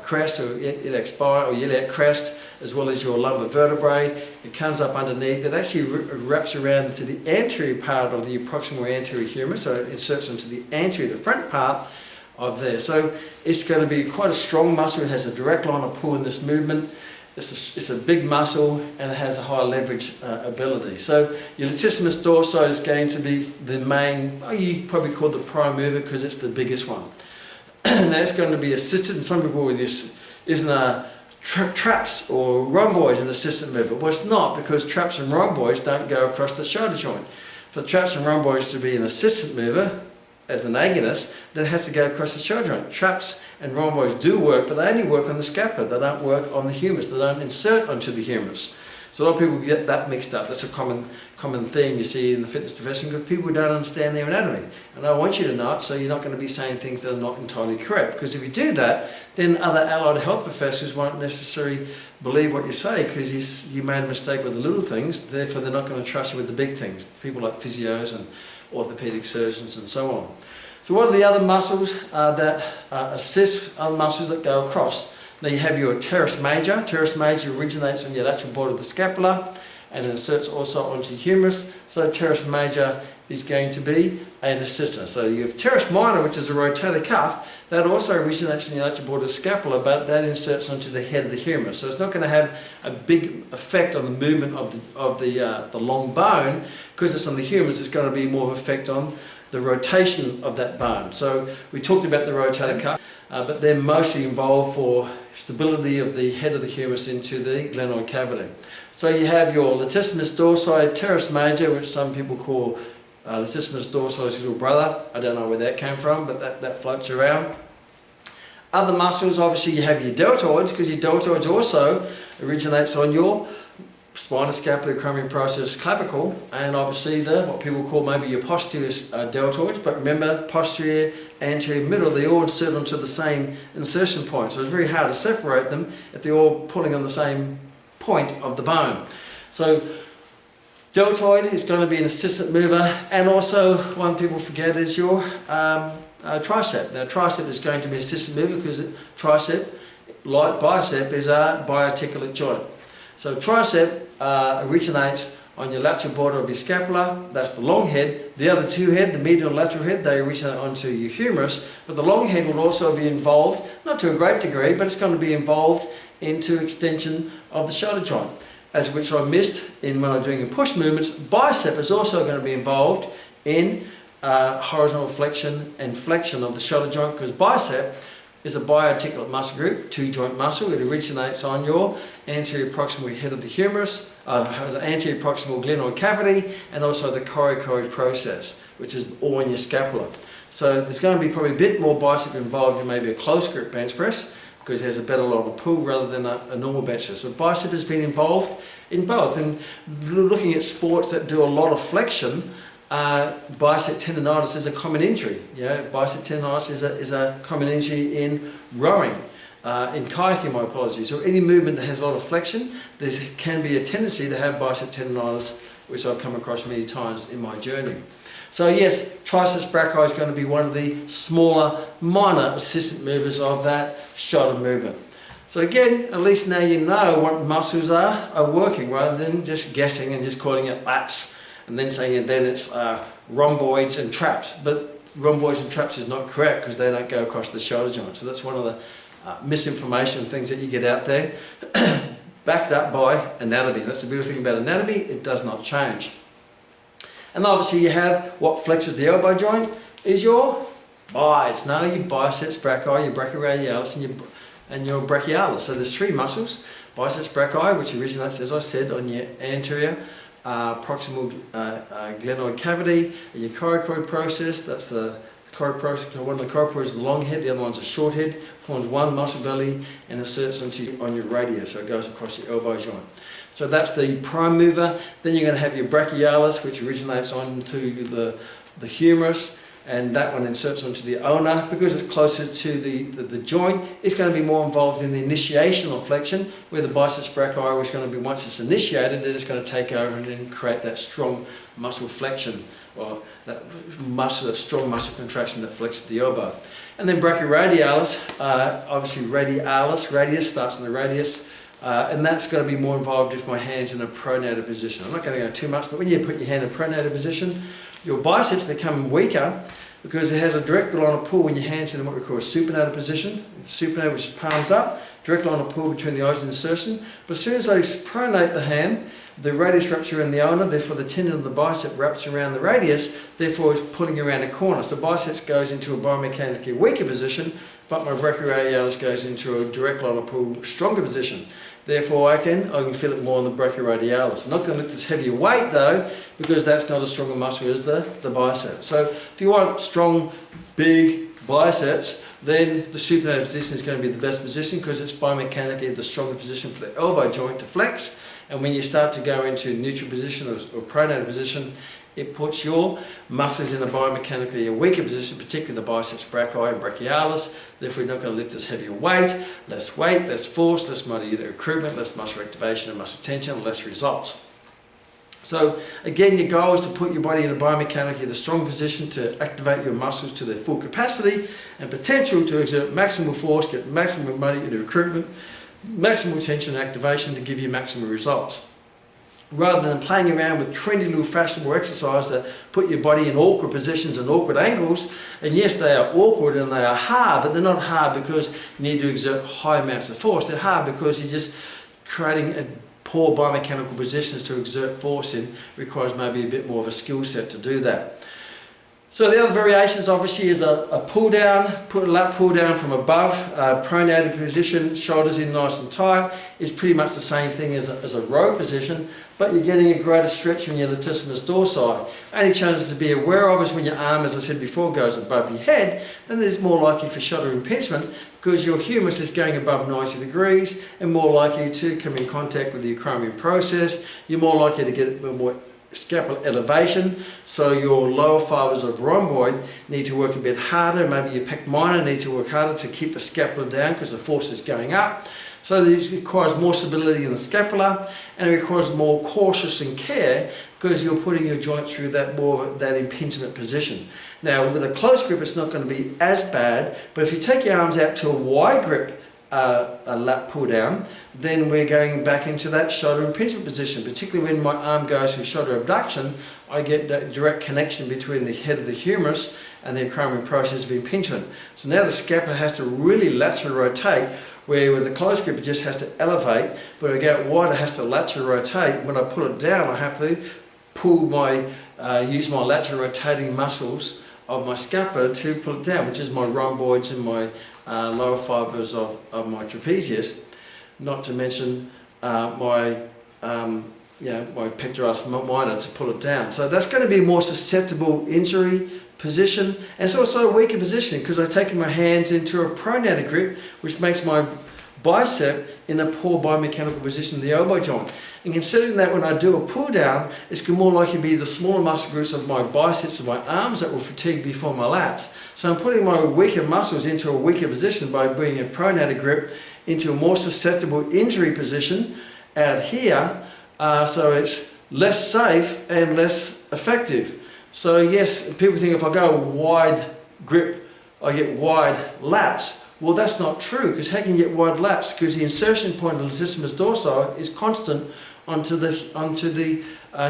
crest or iliac spine or iliac crest, as well as your lumbar vertebrae. It comes up underneath. It actually wraps around to the anterior part of the proximal anterior humerus, so it inserts into the anterior, the front part of there. So it's going to be quite a strong muscle. It has a direct line of pull in this movement. It's a big muscle and it has a high leverage ability. So your latissimus dorsi is going to be the main, you probably call the prime mover because it's the biggest one. Now it's going to be assisted, and some people will use traps or rhomboids an assistant mover. Well, it's not, because traps and rhomboids don't go across the shoulder joint. For traps and rhomboids to be an assistant mover, as an agonist, then it has to go across the shoulder joint. Traps and rhomboids do work, but they only work on the scapula. They don't work on the humerus. They don't insert onto the humerus. So a lot of people get that mixed up. That's a common theme you see in the fitness profession, because people don't understand their anatomy. And I want you to know it, so you're not going to be saying things that are not entirely correct. Because if you do that, then other allied health professionals won't necessarily believe what you say, because you made a mistake with the little things. Therefore, they're not going to trust you with the big things. People like physios and orthopedic surgeons and so on. So what are the other muscles that assist other muscles that go across? Now you have your teres major. Teres major originates on your lateral border of the scapula and inserts also onto the humerus. So teres major is going to be an assistant. So you have teres minor, which is a rotator cuff. That also originates in the lateral border of the scapula, but that inserts onto the head of the humerus. So it's not going to have a big effect on the movement of the long bone, because it's on the humerus. It's going to be more of an effect on the rotation of that bone. So we talked about the rotator cuff, but they're mostly involved for stability of the head of the humerus into the glenoid cavity. So you have your latissimus dorsi, teres major, which some people call latissimus dorsi's little brother. I don't know where that came from, but that floats around. Other muscles, obviously you have your deltoids, because your deltoids also originates on your spinoscapuloacromial process clavicle, and obviously what people call maybe your posterior deltoids, but remember posterior, anterior, middle, they all insert onto the same insertion point, so it's very hard to separate them if they're all pulling on the same point of the bone. So deltoid is going to be an assistant mover, and also one people forget is your tricep. Now tricep is going to be an assistant mover because tricep, like bicep, is a biarticulate joint. So tricep originates on your lateral border of your scapula, that's the long head. The other two head, the medial and lateral head, they originate onto your humerus, but the long head will also be involved, not to a great degree, but it's going to be involved into extension of the shoulder joint, as which I missed in when I'm doing the push movements. Bicep is also going to be involved in horizontal flexion and flexion of the shoulder joint, because bicep is a biarticulate muscle group, two joint muscle. It originates on your anterior proximal head of the humerus, anterior proximal glenoid cavity, and also the coracoid process, which is all in your scapula. So there's going to be probably a bit more bicep involved in maybe a close grip bench press, because it has a better load of pull rather than a normal bench press. But bicep has been involved in both. And looking at sports that do a lot of flexion, bicep tendonitis is a common injury. Yeah, bicep tendonitis is a common injury in rowing, in kayaking, my apologies, or any movement that has a lot of flexion. There can be a tendency to have bicep tendonitis, which I've come across many times in my journey. So yes, triceps brachii is going to be one of the smaller, minor assistant movers of that shoulder movement. So again, at least now you know what muscles are working, rather than just guessing and just calling it lats, and then saying then it's rhomboids and traps. But rhomboids and traps is not correct, because they don't go across the shoulder joint. So that's one of the misinformation things that you get out there, backed up by anatomy. That's the beautiful thing about anatomy, it does not change. And obviously you have what flexes the elbow joint is your biceps. Now your biceps brachii, your brachioradialis, and your brachialis. So there's three muscles: biceps brachii, which originates, as I said, on your anterior proximal glenoid cavity, and your coracoid process. That's the coracoid process. One of the coracoids is the long head, the other one's a short head. Forms one muscle belly and inserts on your radius, so it goes across your elbow joint. So that's the prime mover. Then you're going to have your brachialis, which originates onto the humerus, and that one inserts onto the ulna. Because it's closer to the joint, it's going to be more involved in the initiation of flexion, where the biceps brachii is going to be, once it's initiated, then it's going to take over and then create that strong muscle flexion, or that strong muscle contraction that flexes the elbow. And then brachioradialis, obviously radius starts in the radius, and that's going to be more involved if my hand's in a pronated position. I'm not going to go too much, but when you put your hand in a pronated position, your biceps become weaker, because it has a direct line of pull when your hand's in what we call a supinated position. Supinated, which is palms up, direct line of pull between the eyes and insertion. But as soon as I pronate the hand, the radius wraps around the ulna, therefore the tendon of the bicep wraps around the radius, therefore it's pulling around a corner. So biceps goes into a biomechanically weaker position, but my brachioradialis goes into a direct line of pull stronger position. Therefore I can feel it more on the brachioradialis. I'm not going to lift this heavier weight though, because that's not as strong a muscle as the bicep. So if you want strong, big biceps, then the supinated position is going to be the best position, because it's biomechanically the stronger position for the elbow joint to flex. And when you start to go into neutral position or pronated position, it puts your muscles in a biomechanically weaker position, particularly the biceps brachii and brachialis. Therefore, you're not going to lift this heavier weight, less force, less motor unit recruitment, less muscle activation and muscle tension, less results. So again, your goal is to put your body in a biomechanically the strong position to activate your muscles to their full capacity and potential to exert maximal force, get maximum motor unit recruitment, maximal tension and activation to give you maximum results. Rather than playing around with trendy little fashionable exercise that put your body in awkward positions and awkward angles. And yes, they are awkward and they are hard, but they're not hard because you need to exert high amounts of force. They're hard because you're just creating a poor biomechanical positions to exert force in. Requires maybe a bit more of a skill set to do that. So the other variations obviously is a pull down, put a lat pull down from above, pronated position, shoulders in nice and tight, is pretty much the same thing as a row position, but you're getting a greater stretch in your latissimus dorsi. Only changes to be aware of is when your arm, as I said before, goes above your head, then it's more likely for shoulder impingement because your humerus is going above 90 degrees and more likely to come in contact with the acromion process. You're more likely to get more scapular elevation, so your lower fibers of rhomboid need to work a bit harder. Maybe your pec minor need to work harder to keep the scapula down because the force is going up. So this requires more stability in the scapula, and it requires more cautious and care because you're putting your joint through that that impingement position. Now with a close grip it's not going to be as bad, but if you take your arms out to a wide grip, a lat pull down, then we're going back into that shoulder impingement position. Particularly when my arm goes through shoulder abduction, I get that direct connection between the head of the humerus and the acromion process of impingement. So now the scapula has to really laterally rotate, where with the close grip it just has to elevate, but when I go out wide it has to laterally rotate. When I pull it down I have to use my lateral rotating muscles of my scapula to pull it down, which is my rhomboids and my lower fibers of my trapezius, not to mention my pectoralis minor to pull it down. So that's going to be a more susceptible injury position, and it's also a weaker position because I've taken my hands into a pronated grip, which makes my bicep in a poor biomechanical position of the elbow joint. And considering that when I do a pull down, it's more likely to be the smaller muscle groups of my biceps and my arms that will fatigue before my lats. So I'm putting my weaker muscles into a weaker position by bringing a pronated grip into a more susceptible injury position out here, so it's less safe and less effective. So yes, people think if I go wide grip, I get wide lats. Well, that's not true, because how can you get wide lats? Because the insertion point of the latissimus dorsi is constant onto the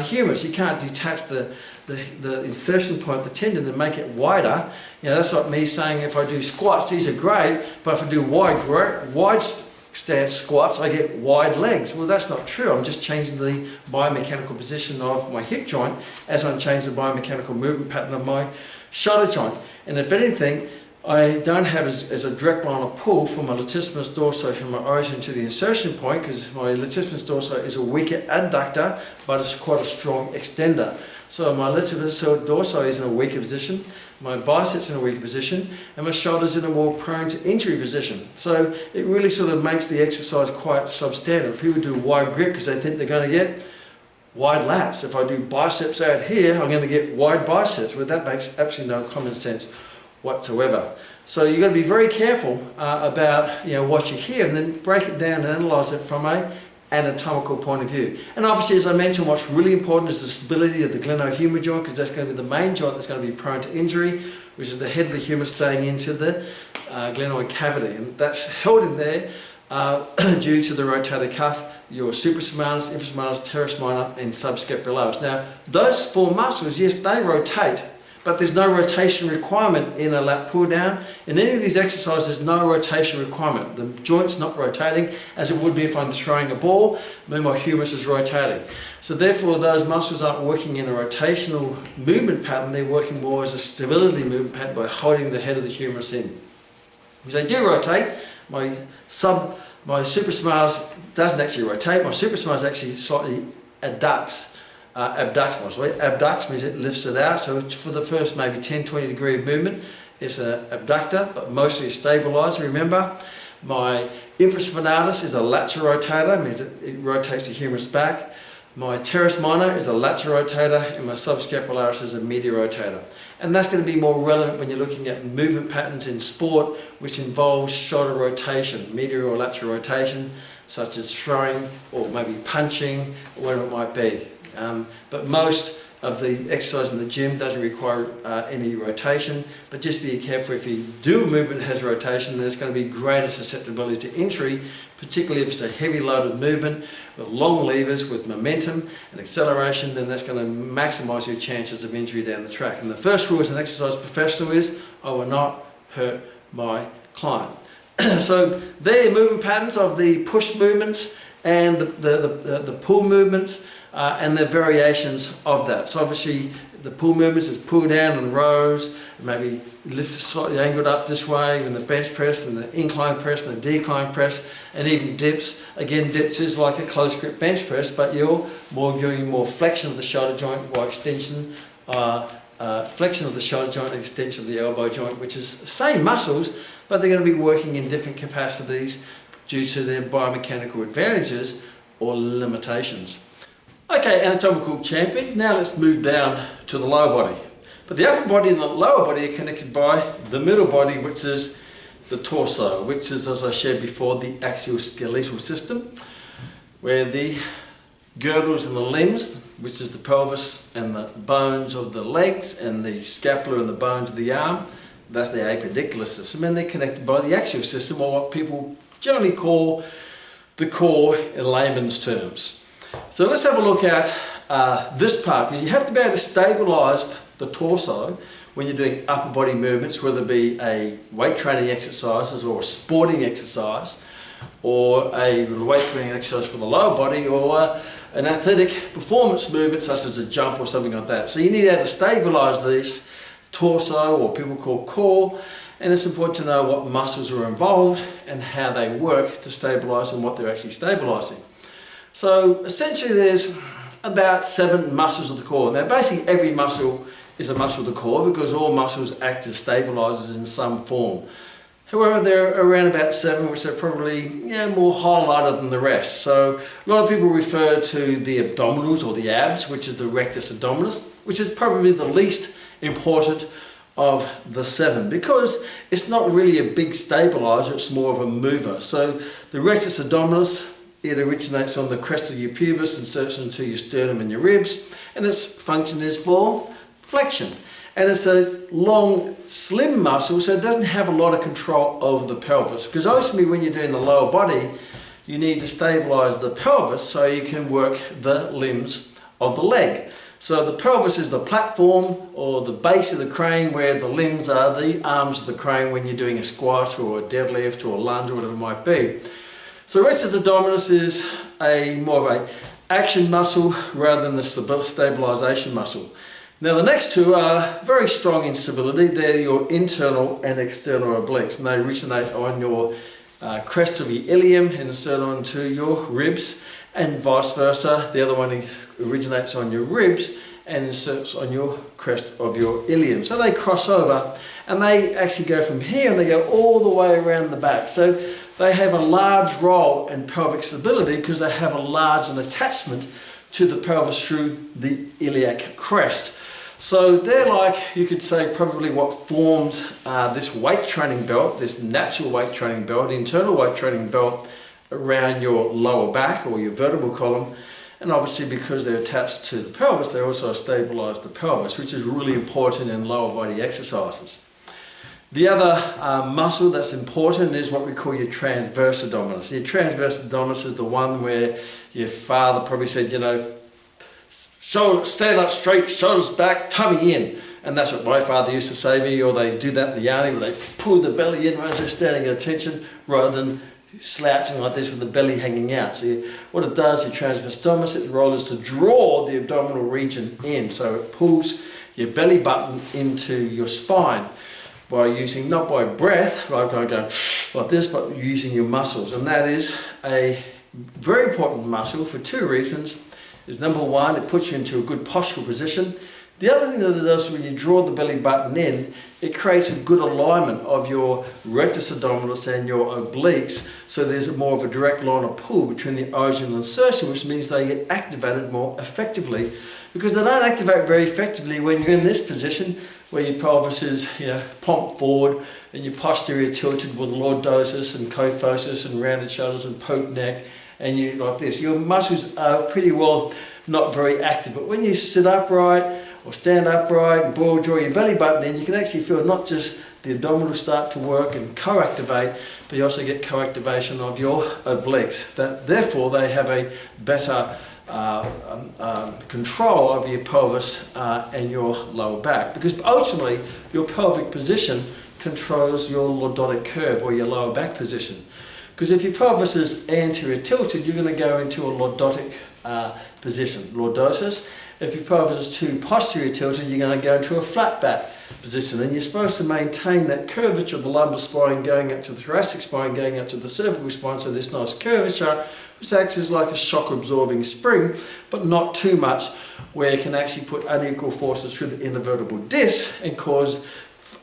humerus. You can't detach the insertion point, the tendon, and make it wider. You know, that's like me saying if I do squats, these are great, but if I do wide stance squats, I get wide legs. Well, that's not true. I'm just changing the biomechanical position of my hip joint as I'm changing the biomechanical movement pattern of my shoulder joint. And if anything, I don't have as a direct line of pull from my latissimus dorsi from my origin to the insertion point, because my latissimus dorsi is a weaker adductor, but it's quite a strong extender. So my latissimus dorsi is in a weaker position, my biceps in a weaker position, and my shoulders in a more prone to injury position. So it really sort of makes the exercise quite substandard. People do wide grip because they think they're going to get wide lats. If I do biceps out here, I'm going to get wide biceps. Well, that makes absolutely no common sense whatsoever. So you've got to be very careful about what you hear, and then break it down and analyse it from a anatomical point of view. And obviously, as I mentioned, what's really important is the stability of the glenohumeral joint, because that's going to be the main joint that's going to be prone to injury, which is the head of the humerus staying into the glenoid cavity, and that's held in there due to the rotator cuff, your supraspinalis, infraspinalis, teres minor, and subscapularis. Now, those four muscles, yes, they rotate, but there's no rotation requirement in a lat pull down. In any of these exercises, there's no rotation requirement. The joint's not rotating as it would be if I'm throwing a ball, then my humerus is rotating. So therefore, those muscles aren't working in a rotational movement pattern, they're working more as a stability movement pattern by holding the head of the humerus in. Because they do rotate, my supraspinalis doesn't actually rotate, my supraspinalis actually slightly adducts. Abducts means it lifts it out, so for the first maybe 10-20 degree of movement it's an abductor, but mostly a stabilizer. Remember, my infraspinalis is a lateral rotator, means it rotates the humerus back. My teres minor is a lateral rotator, and my subscapularis is a medial rotator. And that's going to be more relevant when you're looking at movement patterns in sport, which involves shoulder rotation, medial or lateral rotation, such as throwing or maybe punching, or whatever it might be. But most of the exercise in the gym doesn't require any rotation, but just be careful if you do a movement that has rotation, there's going to be greater susceptibility to injury, particularly if it's a heavy loaded movement with long levers, with momentum and acceleration, then that's going to maximise your chances of injury down the track. And the first rule as an exercise professional is, I will not hurt my client. So there are movement patterns of the push movements and the pull movements. and the variations of that. So obviously the pull movements is pull down and rows, maybe lift slightly angled up this way in the bench press and the incline press and the decline press, and even dips. Again, dips is like a close grip bench press, but you're doing more flexion of the shoulder joint or extension, flexion of the shoulder joint, extension of the elbow joint, which is the same muscles, but they're going to be working in different capacities due to their biomechanical advantages or limitations. Okay, anatomical champions, now let's move down to the lower body. But the upper body and the lower body are connected by the middle body, which is the torso, which is, as I shared before, the axial skeletal system, where the girdles and the limbs, which is the pelvis and the bones of the legs, and the scapula and the bones of the arm, that's the appendicular system, and they're connected by the axial system, or what people generally call the core in layman's terms. So let's have a look at this part, because you have to be able to stabilise the torso when you're doing upper body movements, whether it be a weight training exercises or a sporting exercise, or a weight training exercise for the lower body, or an athletic performance movement such as a jump or something like that. So you need to be able to stabilise this torso, or people call core, and it's important to know what muscles are involved and how they work to stabilise and what they're actually stabilising. So essentially there's about 7 muscles of the core. Now basically every muscle is a muscle of the core, because all muscles act as stabilisers in some form. However, there are around about 7 which are probably more highlighted than the rest. So a lot of people refer to the abdominals or the abs, which is the rectus abdominis, which is probably the least important of the 7, because it's not really a big stabiliser, it's more of a mover. So the rectus abdominis, it originates on the crest of your pubis, inserts into your sternum and your ribs, and its function is for flexion. And it's a long, slim muscle, so it doesn't have a lot of control over the pelvis, because ultimately when you're doing the lower body, you need to stabilise the pelvis so you can work the limbs of the leg. So the pelvis is the platform or the base of the crane, where the limbs are the arms of the crane when you're doing a squat or a deadlift or a lunge or whatever it might be. So rectus abdominis is more of a action muscle rather than the stabilisation muscle. Now the next 2 are very strong in stability. They're your internal and external obliques, and they originate on your crest of your ilium and insert onto your ribs, and vice versa. The other one originates on your ribs and inserts on your crest of your ilium. So they cross over, and they actually go from here and they go all the way around the back. So they have a large role in pelvic stability, because they have a large attachment to the pelvis through the iliac crest. So they're like, you could say, probably what forms this weight training belt, this natural weight training belt, internal weight training belt around your lower back or your vertebral column. And obviously because they're attached to the pelvis, they also stabilise the pelvis, which is really important in lower body exercises. The other muscle that's important is what we call your transverse abdominis. Your transverse abdominis is the one where your father probably said, stand up straight, shoulders back, tummy in. And that's what my father used to say to me, or they do that in the army, where they pull the belly in as they're standing at attention, rather than slouching like this with the belly hanging out. So what it does, your transverse abdominis, its role is to draw the abdominal region in. So it pulls your belly button into your spine by using, not by breath, like I go like this, but using your muscles. And that is a very important muscle for 2 reasons. Is number 1, it puts you into a good postural position. The other thing that it does, when you draw the belly button in, it creates a good alignment of your rectus abdominis and your obliques, so there's more of a direct line of pull between the origin and insertion, which means they get activated more effectively, because they don't activate very effectively when you're in this position where your pelvis is plumped forward and your posterior tilted with lordosis and kyphosis and rounded shoulders and poke neck, and you like this. Your muscles are pretty well not very active, but when you sit upright or stand upright and draw your belly button in, you can actually feel not just the abdominals start to work and co-activate, but you also get co-activation of your obliques. Therefore, they have a better control over your pelvis and your lower back, because ultimately your pelvic position controls your lordotic curve, or your lower back position. Because if your pelvis is anterior tilted, you're going to go into a lordotic position, lordosis. If your pelvis is too posterior tilted, you're going to go into a flat back position, and you're supposed to maintain that curvature of the lumbar spine going up to the thoracic spine, going up to the cervical spine, so this nice curvature, which acts as like a shock absorbing spring, but not too much, where it can actually put unequal forces through the inner vertebral disc and cause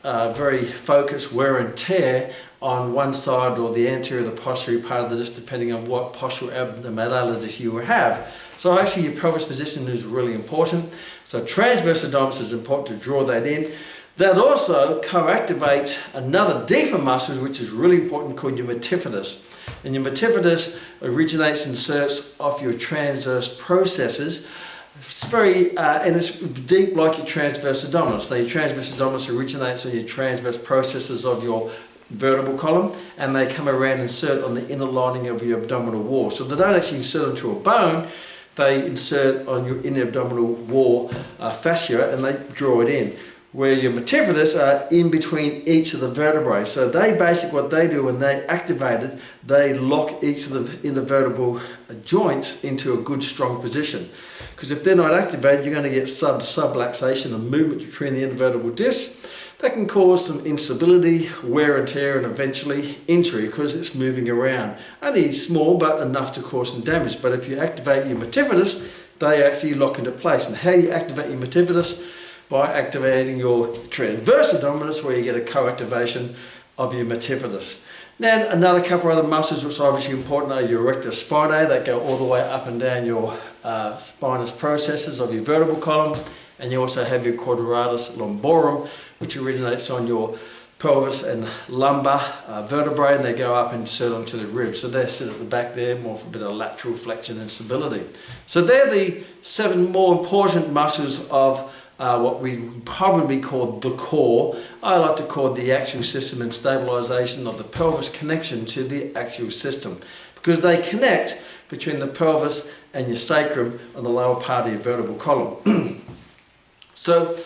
very focused wear and tear on one side or the anterior or the posterior part of the disc, depending on what postural abnormalities you have. So actually your pelvis position is really important. So transverse abdominis is important to draw that in. That also co-activates another deeper muscle, which is really important, called your metaphysis. And your metaphysis originates and inserts off your transverse processes. It's very, and it's deep like your transverse abdominis. So your transverse abdominis originates on your transverse processes of your vertebral column, and they come around and insert on the inner lining of your abdominal wall. So they don't actually insert into a bone, they insert on your inner abdominal wall fascia, and they draw it in. Where your metaphysis are in between each of the vertebrae. So they basically, what they do when they activate it, they lock each of the inner vertebral joints into a good strong position. Because if they're not activated, you're going to get subluxation and movement between the inner vertebral discs. That can cause some instability, wear and tear, and eventually injury because it's moving around. Only small, but enough to cause some damage. But if you activate your metaphysis, they actually lock into place. And how do you activate your metaphysis? By activating your transverse abdominis, where you get a co-activation of your metaphysis. Then another couple of other muscles which are obviously important are your erector spinae, that go all the way up and down your spinous processes of your vertebral column, and you also have your quadratus lumborum, which originates on your pelvis and lumbar vertebrae, and they go up and insert onto the ribs. So they sit at the back there, more for a bit of lateral flexion and stability. So they're the 7 more important muscles of what we probably call the core. I like to call it the axial system and stabilization of the pelvis connection to the axial system, because they connect between the pelvis and your sacrum on the lower part of your vertebral column. So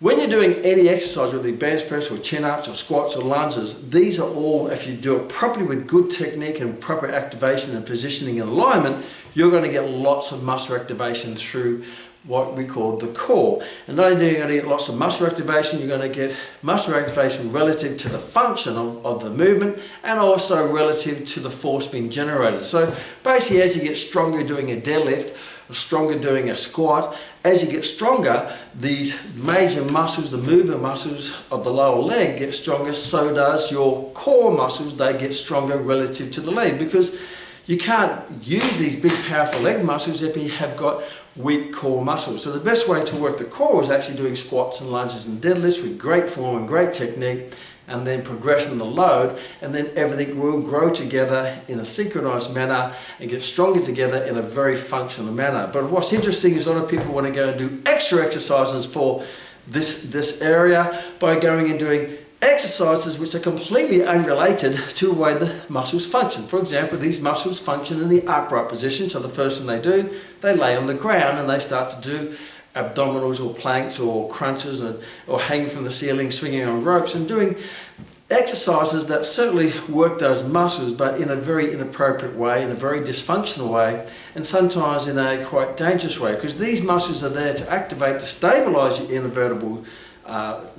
when you're doing any exercise, whether it be bench press or chin-ups or squats or lunges, these are all, if you do it properly with good technique and proper activation and positioning and alignment, you're going to get lots of muscle activation through what we call the core. And not only are you going to get lots of muscle activation, you're going to get muscle activation relative to the function of the movement, and also relative to the force being generated. So basically, as you get stronger doing a deadlift, or stronger doing a squat, as you get stronger, these major muscles, the mover muscles of the lower leg get stronger, so does your core muscles, they get stronger relative to the leg, because you can't use these big powerful leg muscles if you have got weak core muscles. So the best way to work the core is actually doing squats and lunges and deadlifts with great form and great technique, and then progressing the load, and then everything will grow together in a synchronized manner and get stronger together in a very functional manner. But what's interesting is a lot of people want to go and do extra exercises for this area by going and doing exercises which are completely unrelated to the way the muscles function. For example, these muscles function in the upright position, so the first thing they do, they lay on the ground and they start to do abdominals or planks or crunches or hanging from the ceiling, swinging on ropes, and doing exercises that certainly work those muscles, but in a very inappropriate way, in a very dysfunctional way, and sometimes in a quite dangerous way, because these muscles are there to activate, to stabilize your inner vertebral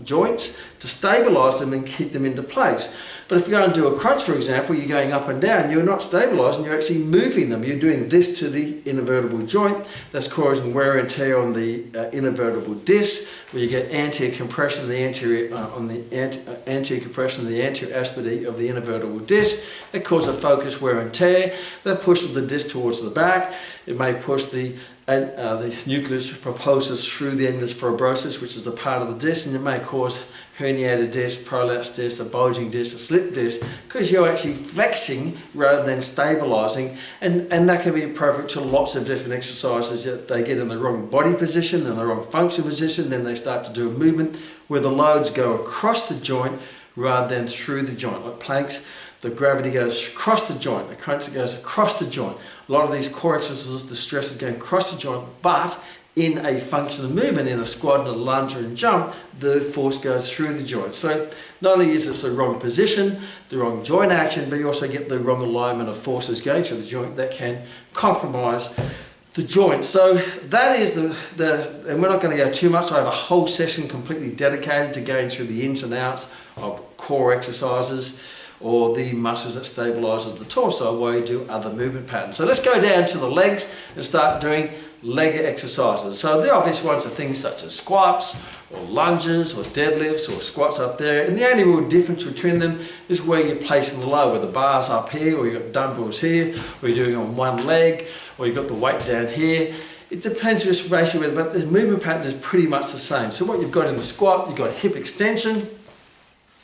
joints, to stabilize them and keep them into place. But if you go and do a crunch, for example, you're going up and down, you're not stabilizing, you're actually moving them. You're doing this to the inner vertebral joint, that's causing wear and tear on the inner vertebral disc, where you get anterior compression of the anterior anterior compression of the anterior aspect of the inner vertebral disc. That causes a focus wear and tear. That pushes the disc towards the back. It may push the nucleus pulposus through the endless fibrosis, which is a part of the disc, and it may cause herniated disc, prolapsed disc, a bulging disc, a slip disc, because you're actually flexing rather than stabilizing, and that can be appropriate to lots of different exercises. They get in the wrong body position, in the wrong functional position, then they start to do a movement where the loads go across the joint rather than through the joint. Like planks, the gravity goes across the joint, the crunch goes across the joint. A lot of these core exercises, the stress is going across the joint, but in a functional movement, in a squat and a lunge and jump, the force goes through the joint. So not only is this the wrong position, the wrong joint action, but you also get the wrong alignment of forces going through the joint that can compromise the joint. So that is and we're not going to go too much. I have a whole session completely dedicated to going through the ins and outs of core exercises or the muscles that stabilises the torso while you do other movement patterns. So let's go down to the legs and start doing leg exercises. So the obvious ones are things such as squats or lunges or deadlifts or squats up there, and the only real difference between them is where you're placing the load, whether the bar's up here or you've got dumbbells here, or you're doing on one leg, or you've got the weight down here. It depends just basically, but the movement pattern is pretty much the same. So what you've got in the squat, you've got hip extension,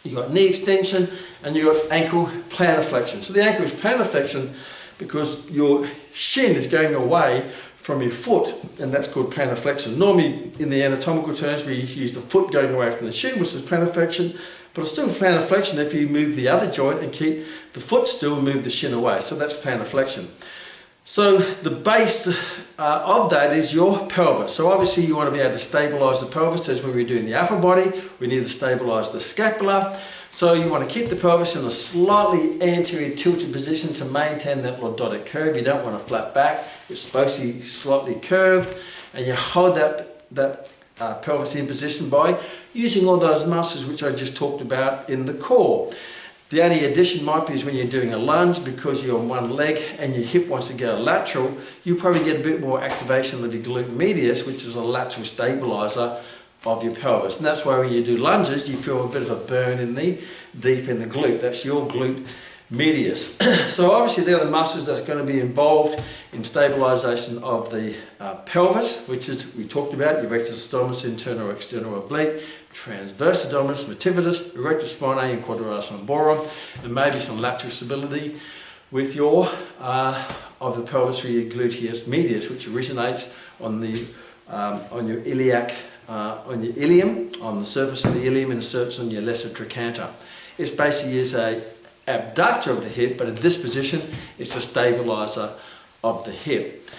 you've got knee extension, and you've got ankle plantar flexion. So the ankle is plantar flexion because your shin is going away from your foot, and that's called plantar flexion. Normally, in the anatomical terms, we use the foot going away from the shin, which is plantar flexion, but it's still plantar flexion if you move the other joint and keep the foot still and move the shin away. So that's plantar flexion. So the base of that is your pelvis. So obviously you want to be able to stabilize the pelvis, as when we're doing the upper body, we need to stabilize the scapula. So you want to keep the pelvis in a slightly anterior tilted position to maintain that lordotic curve. You don't want a flat back. It's supposed to be slightly curved, and you hold that pelvis in position by using all those muscles which I just talked about in the core. The only addition might be is when you're doing a lunge, because you're on one leg and your hip wants to go lateral, you probably get a bit more activation of your glute medius, which is a lateral stabilizer of your pelvis. And that's why when you do lunges, you feel a bit of a burn deep in the glute. That's your glute medius. So obviously they're the muscles that are going to be involved in stabilization of the pelvis, which is, we talked about, your rectus abdominis, internal or external oblique, transverse abdominis, multifidus, erector spinae, and quadratus lumborum, and maybe some lateral stability with your of the pelvis for your gluteus medius, which originates on the on your iliac on your ilium, on the surface of the ilium, and inserts on your lesser trochanter. It's basically is a abductor of the hip, but in this position, it's a stabilizer of the hip.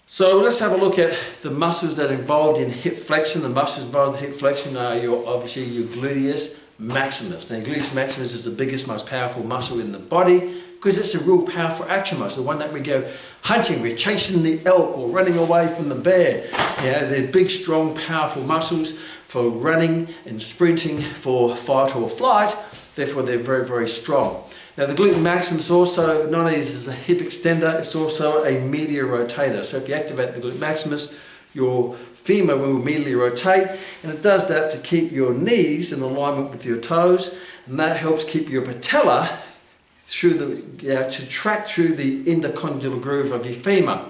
So let's have a look at the muscles that are involved in hip flexion. The muscles involved in hip flexion are obviously your gluteus maximus. Now, gluteus maximus is the biggest, most powerful muscle in the body because it's a real powerful action muscle, the one that we go hunting, we're chasing the elk or running away from the bear. You know, they're big, strong, powerful muscles for running and sprinting for fight or flight. Therefore, they're very, very strong. Now, the glute maximus also, not only is a hip extender, it's also a medial rotator. So if you activate the glute maximus, your femur will immediately rotate, and it does that to keep your knees in alignment with your toes, and that helps keep your patella through to track through the intercondylar groove of your femur.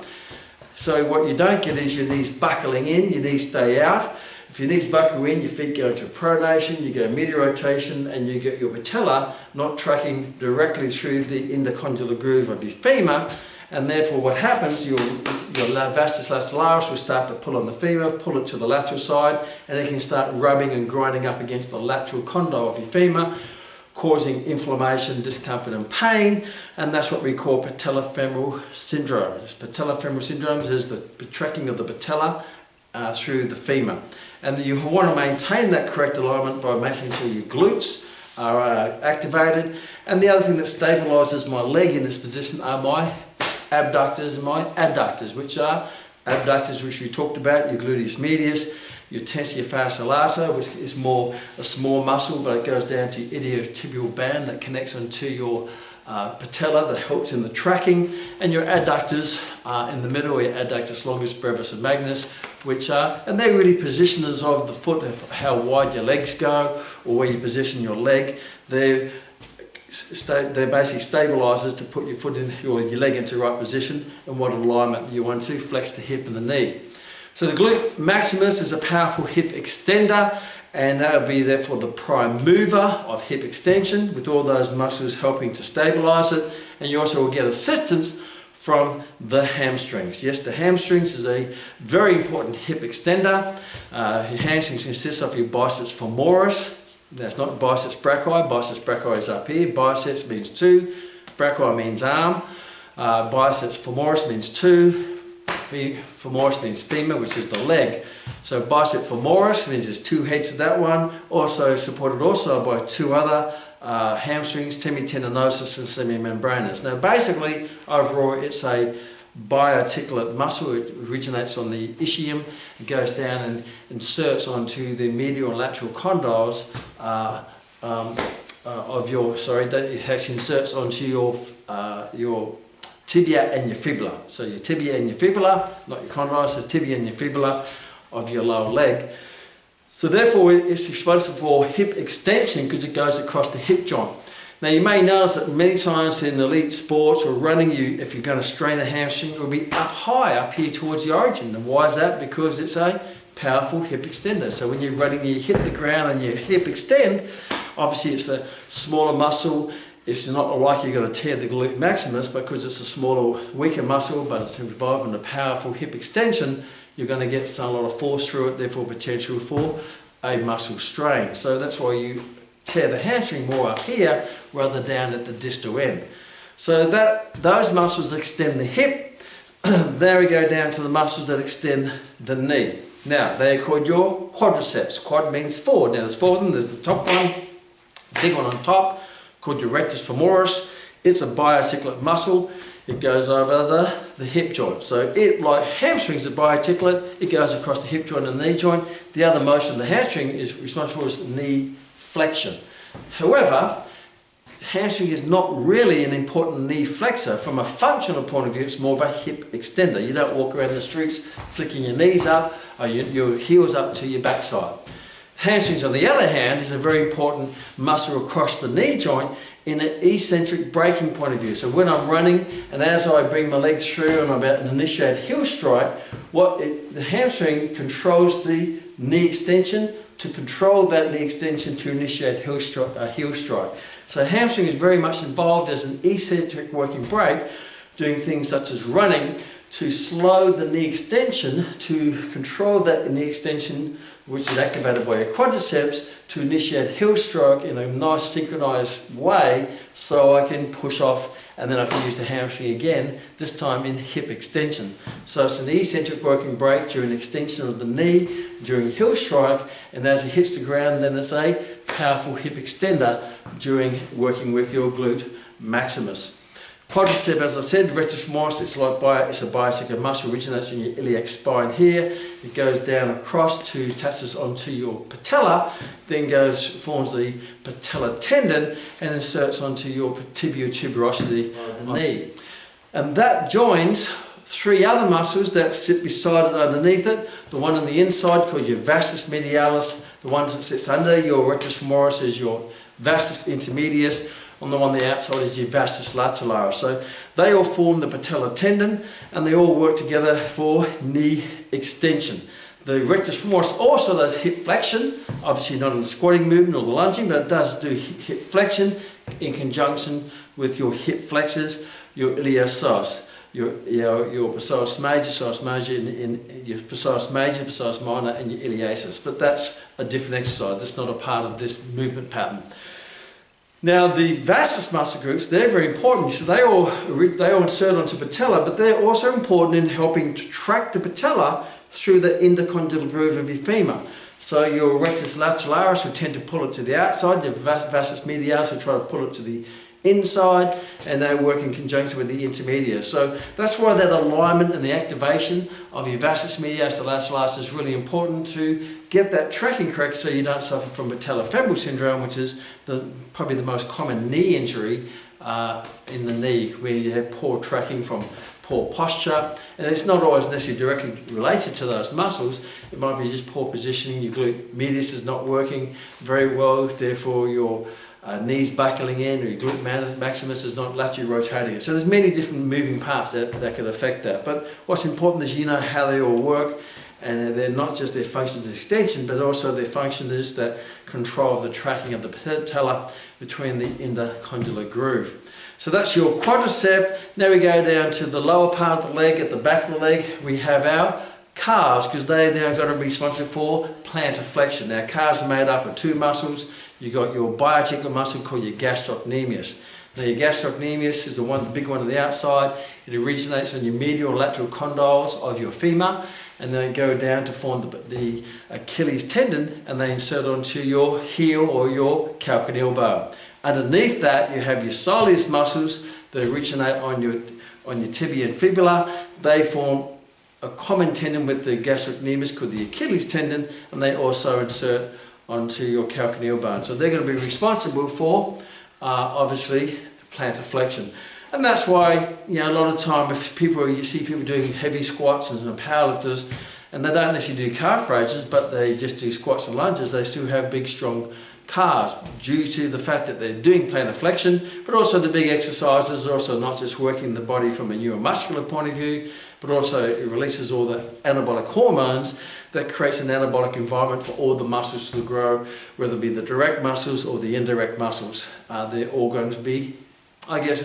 So what you don't get is your knees buckling in, your knees stay out. If your knees buckle in, your feet go into pronation, you go medial rotation, and you get your patella not tracking directly through the intercondylar groove of your femur, and therefore what happens, your vastus lateralis will start to pull on the femur, pull it to the lateral side, and it can start rubbing and grinding up against the lateral condyle of your femur, causing inflammation, discomfort and pain, and that's what we call patellofemoral syndrome. Patellofemoral syndrome is the tracking of the patella through the femur. And you want to maintain that correct alignment by making sure your glutes are activated. And the other thing that stabilizes my leg in this position are my abductors and my adductors, which are abductors, which we talked about, your gluteus medius, your tensor fasciae lata, which is more a small muscle, but it goes down to your iliotibial band that connects onto your patella, that helps in the tracking, and your adductors in the middle, your adductus longus, brevis and magnus, which are, and they're really positioners of the foot, of how wide your legs go, or where you position your leg. They're basically stabilizers to put your foot in, or your leg into the right position, and what alignment you want to flex the hip and the knee. So the glute maximus is a powerful hip extender, and that will be therefore the prime mover of hip extension, with all those muscles helping to stabilize it. And you also will get assistance from the hamstrings. Yes, the hamstrings is a very important hip extender. Your hamstrings consist of your biceps femoris. That's not biceps brachii. Biceps brachii is up here. Biceps means two. Brachii means arm. Biceps femoris means two. Femoris means femur, which is the leg. So bicep femoris means there's two heads to that one. Also supported also by two other hamstrings, semitendinosus and semimembranous. Now basically, overall, it's a biarticulate muscle. It originates on the ischium, it goes down and inserts onto the medial and lateral condyles it actually inserts onto your tibia and your fibula. So your tibia and your fibula, not your condyles, the tibia and your fibula of your lower leg. So therefore it's responsible for hip extension because it goes across the hip joint. Now you may notice that many times in elite sports or running, if you're going to strain a hamstring, it will be up high, up here towards the origin. And why is that? Because it's a powerful hip extender. So when you're running, you hit the ground and you hip extend, obviously it's a smaller muscle. It's not like you're going to tear the glute maximus because it's a smaller, weaker muscle, but it's involved in a powerful hip extension. You're going to get a lot of force through it, therefore potential for a muscle strain. So that's why you tear the hamstring more up here rather down at the distal end. So those muscles extend the hip. There we go down to the muscles that extend the knee. Now they are called your quadriceps. Quad means forward. Now there's four of them. There's the top one, big one on top, called your rectus femoris. It's a biarticulate muscle. It goes over the hip joint. So it, like hamstrings, are biarticulate. It goes across the hip joint and the knee joint. The other motion of the hamstring is responsible for knee flexion. However, hamstring is not really an important knee flexor. From a functional point of view, it's more of a hip extender. You don't walk around the streets flicking your knees up or your heels up to your backside. Hamstrings, on the other hand, is a very important muscle across the knee joint in an eccentric braking point of view. So when I'm running and as I bring my legs through and I'm about to initiate heel strike, the hamstring controls the knee extension to control that knee extension to initiate heel strike. So hamstring is very much involved as an eccentric working brake, doing things such as running to slow the knee extension, to control that knee extension, which is activated by your quadriceps, to initiate heel strike in a nice synchronized way so I can push off and then I can use the hamstring again, this time in hip extension. So it's an eccentric working brake during extension of the knee, during heel strike, and as it hits the ground, then it's a powerful hip extender during working with your glute maximus. Quadricep, as I said, rectus femoris, it's a biarticulate muscle, originates in your iliac spine here. It goes down across attaches onto your patella, then forms the patellar tendon and inserts onto your tibial tuberosity of the knee. And that joins three other muscles that sit beside it underneath it. The one on the inside called your vastus medialis, the one that sits under your rectus femoris is your vastus intermedius, on the one on the outside is your vastus lateralis. So they all form the patellar tendon and they all work together for knee extension. The rectus femoris also does hip flexion, obviously not in the squatting movement or the lunging, but it does do hip flexion in conjunction with your hip flexors, your iliopsoas, your psoas major, psoas major, your psoas major, psoas minor, and your iliasis. But that's a different exercise. That's not a part of this movement pattern. Now the vastus muscle groups, they're very important. So they all insert onto patella, but they're also important in helping to track the patella through the intercondylar groove of your femur. So your rectus lateralis will tend to pull it to the outside, your vastus medialis will try to pull it to the inside, and they work in conjunction with the intermediate. So that's why that alignment and the activation of your vastus medialis to lateralis is really important to get that tracking correct so you don't suffer from patellofemoral syndrome, which is probably the most common knee injury in the knee, where you have poor tracking from poor posture, and it's not always necessarily directly related to those muscles. It might be just poor positioning, your glute medius is not working very well, therefore your knees buckling in, or your glute maximus is not laterally rotating. So there's many different moving parts that can affect that. But what's important is you know how they all work, and they're not just their functions as extension, but also their function is that control the tracking of the patella between the intercondylar groove. So that's your quadricep. Now we go down to the lower part of the leg. At the back of the leg we have our calves, because they're now going to be responsible for plantar flexion. Now calves are made up of two muscles. You've got your biarticulate muscle called your gastrocnemius. Now your gastrocnemius is the big one on the outside. It originates on your medial and lateral condyles of your femur, and they go down to form the Achilles tendon, and they insert onto your heel or your calcaneal bone. Underneath that you have your soleus muscles that originate on your on your tibia and fibula. They form a common tendon with the gastrocnemius called the Achilles tendon, and they also insert onto your calcaneal bone. So they're going to be responsible for, obviously, plantar flexion. And that's why, you know, a lot of time if you see people doing heavy squats and some powerlifters, and they don't actually do calf raises, but they just do squats and lunges, they still have big, strong calves due to the fact that they're doing plantar flexion, but also the big exercises are also not just working the body from a neuromuscular point of view, but also it releases all the anabolic hormones that creates an anabolic environment for all the muscles to grow, whether it be the direct muscles or the indirect muscles. They're all going to be, I guess,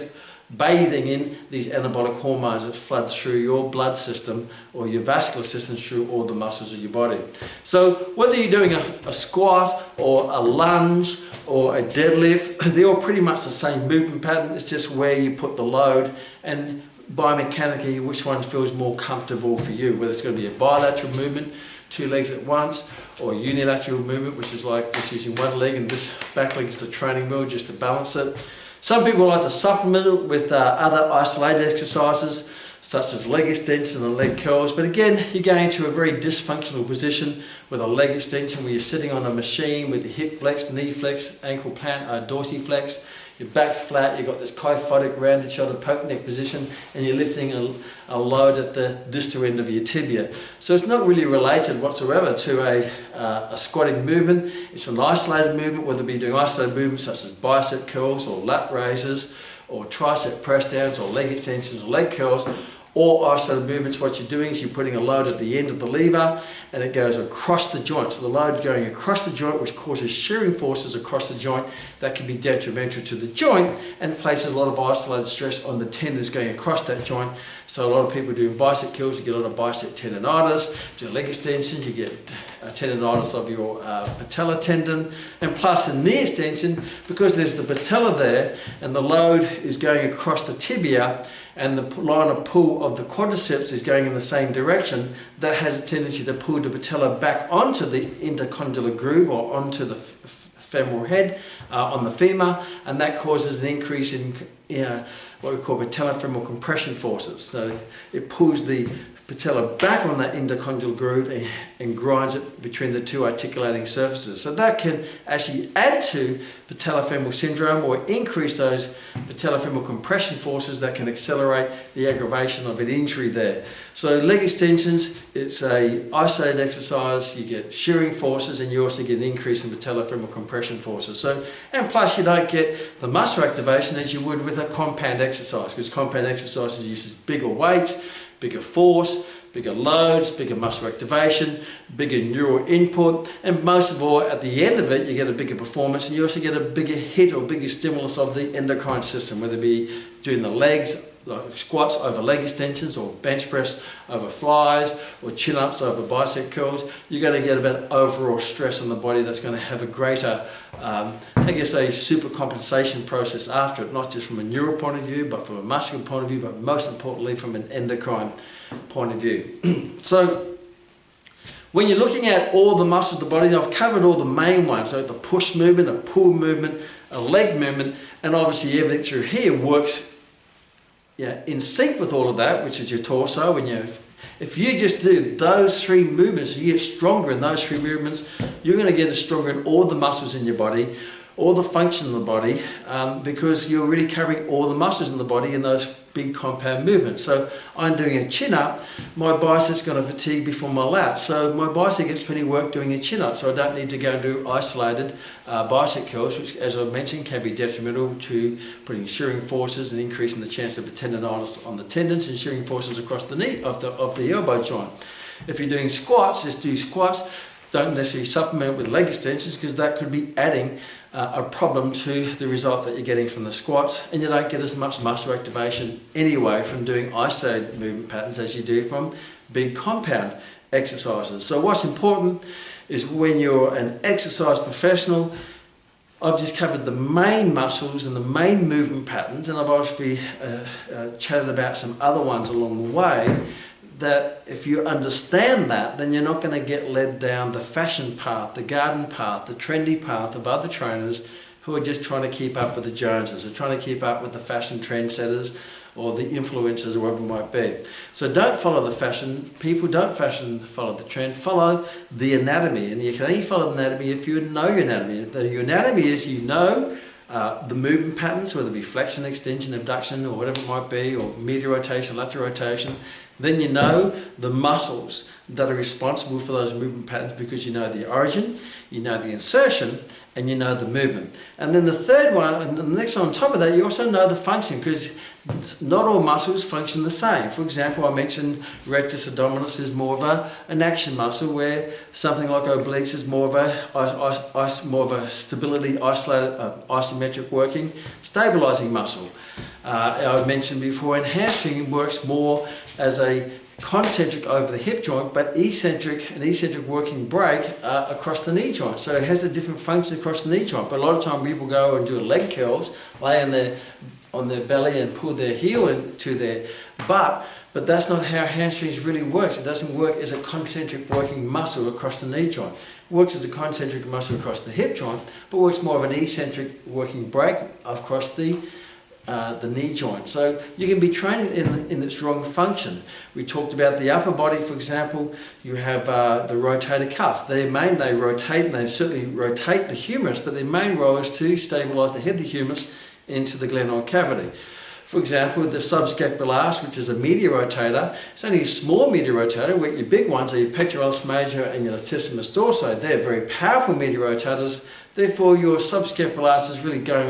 bathing in these anabolic hormones that flood through your blood system or your vascular system through all the muscles of your body. So whether you're doing a squat or a lunge or a deadlift, they're all pretty much the same movement pattern. It's just where you put the load and biomechanically which one feels more comfortable for you, whether it's going to be a bilateral movement, 2 legs at once, or a unilateral movement, which is like just using one leg and this back leg is the training wheel just to balance it. Some people like to supplement it with other isolated exercises such as leg extension and leg curls, but again you're going into a very dysfunctional position with a leg extension where you're sitting on a machine with the hip flex, knee flex, ankle plant, dorsiflex, your back's flat, you've got this kyphotic rounded shoulder poke neck position, and you're lifting a load at the distal end of your tibia. So it's not really related whatsoever to a squatting movement. It's an isolated movement, whether it be doing isolated movements such as bicep curls or lat raises or tricep press downs or leg extensions or leg curls, or isolated movements. What you're doing is you're putting a load at the end of the lever and it goes across the joint. So the load going across the joint, which causes shearing forces across the joint that can be detrimental to the joint and places a lot of isolated stress on the tendons going across that joint. So a lot of people doing bicep curls, you get a lot of bicep tendonitis. Do leg extensions, you get tendonitis of your patella tendon. And plus in knee extension, because there's the patella there and the load is going across the tibia, and the line of pull of the quadriceps is going in the same direction, that has a tendency to pull the patella back onto the intercondylar groove or onto the femoral head on the femur, and that causes an increase in what we call patellofemoral compression forces. So it pulls the patella back on that intercondylar groove and grinds it between the two articulating surfaces. So that can actually add to patellofemoral syndrome or increase those patellofemoral compression forces that can accelerate the aggravation of an injury there. So leg extensions, it's a isolated exercise, you get shearing forces and you also get an increase in patellofemoral compression forces. So, and plus you don't get the muscle activation as you would with a compound exercise, because compound exercises uses bigger weights, bigger force, bigger loads, bigger muscle activation, bigger neural input, and most of all, at the end of it, you get a bigger performance and you also get a bigger hit or bigger stimulus of the endocrine system, whether it be doing the legs, like squats over leg extensions, or bench press over flies, or chin-ups over bicep curls. You're going to get a bit of overall stress on the body that's going to have a greater, I guess, a super compensation process after it, not just from a neural point of view, but from a muscular point of view, but most importantly from an endocrine point of view. So when you're looking at all the muscles of the body, I've covered all the main ones, so the push movement, a pull movement, a leg movement, and obviously everything through here works in sync with all of that, which is your torso. And if you just do those 3 movements, you get stronger in those 3 movements, you're going to get stronger in all the muscles in your body, all the function of the body, because you're really covering all the muscles in the body in those big compound movements. So I'm doing a chin up, my bicep's going to fatigue before my lat. So my bicep gets plenty of work doing a chin up, so I don't need to go and do isolated bicep curls, which, as I mentioned, can be detrimental to putting shearing forces and increasing the chance of a tendonitis on the tendons and shearing forces across the knee of the elbow joint. If you're doing squats, just do squats. Don't necessarily supplement it with leg extensions, because that could be adding a problem to the result that you're getting from the squats, and you don't get as much muscle activation anyway from doing isolated movement patterns as you do from big compound exercises. So what's important is when you're an exercise professional, I've just covered the main muscles and the main movement patterns, and I've obviously chatted about some other ones along the way, that if you understand that, then you're not going to get led down the fashion path, the garden path, the trendy path of other trainers who are just trying to keep up with the Joneses, or trying to keep up with the fashion trendsetters, or the influencers or whatever it might be. So don't follow the fashion. People don't follow the trend. Follow the anatomy. And you can only follow the anatomy if you know your anatomy. Your anatomy is you know the movement patterns, whether it be flexion, extension, abduction, or whatever it might be, or medial rotation, lateral rotation. Then you know the muscles that are responsible for those movement patterns because you know the origin, you know the insertion, and you know the movement. And then the third one, and the next one on top of that, you also know the function because not all muscles function the same. For example, I mentioned rectus abdominis is more of an action muscle, where something like obliques is more of a stability, isolated, isometric working, stabilizing muscle. I mentioned before, and hamstring works more as a concentric over the hip joint, but an eccentric working break across the knee joint. So it has a different function across the knee joint. But a lot of time people go and do leg curls, lay on their belly and pull their heel into their butt, but that's not how hamstrings really works. It doesn't work as a concentric working muscle across the knee joint. It works as a concentric muscle across the hip joint, but works more of an eccentric working break across the knee joint. So you can be trained in its wrong function. We talked about the upper body, for example. You have the rotator cuff. They rotate, and they certainly rotate the humerus, but their main role is to stabilize the head of the humerus into the glenoid cavity. For example, the subscapularis, which is a medial rotator, it's only a small medial rotator, where your big ones are your pectoralis major and your latissimus dorsi. They're very powerful medial rotators. Therefore, your subscapularis is really going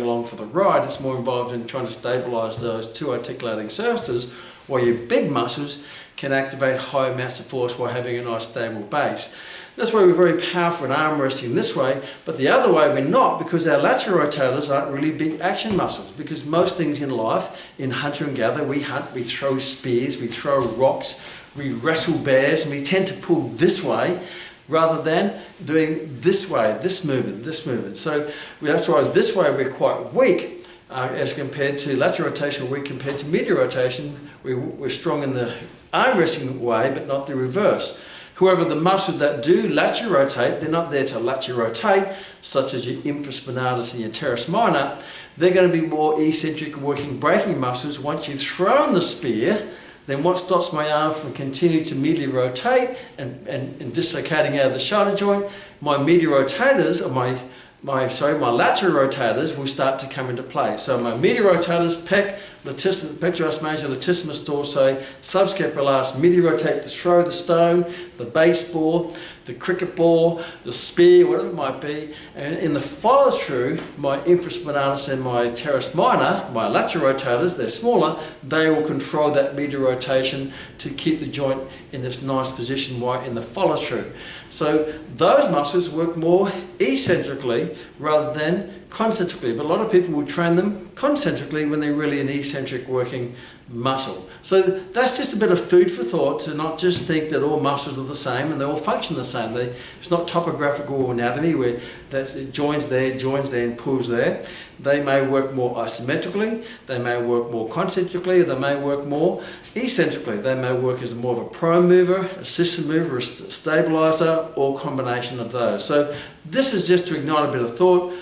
along for the ride. It's more involved in trying to stabilize those two articulating surfaces, while your big muscles can activate high amounts of force while having a nice stable base. That's why we're very powerful in arm wrestling this way, but the other way we're not, because our lateral rotators aren't really big action muscles. Because most things in life, in hunter and gather, we hunt, we throw spears, we throw rocks, we wrestle bears, and we tend to pull this way rather than doing this way, this movement. So that's why this way we're quite weak as compared to lateral rotation, weak compared to medial rotation. We're strong in the arm wrestling way, but not the reverse. However, the muscles that do lateral rotate, they're not there to lateral rotate, such as your infraspinatus and your teres minor. They're going to be more eccentric working breaking muscles. Once you've thrown the spear, then what stops my arm from continuing to medially rotate and dislocating out of the shoulder joint? My medial rotators, or my lateral rotators will start to come into play. So my medial rotators, pectoralis major, latissimus dorsi, subscapularis, medially rotate to throw the stone, the baseball, the cricket ball, the spear, whatever it might be. And in the follow through, my infraspinatus and my teres minor, my lateral rotators, they're smaller, they will control that medial rotation to keep the joint in this nice position while in the follow through. So those muscles work more eccentrically rather than concentrically, but a lot of people will train them concentrically when they're really an eccentric working muscle. So that's just a bit of food for thought, to not just think that all muscles are the same and they all function the same. It's not topographical anatomy where it joins there and pulls there. They may work more isometrically, they may work more concentrically, they may work more eccentrically. They may work as more of a prime mover, assistant mover, a stabilizer, or combination of those. So this is just to ignite a bit of thought.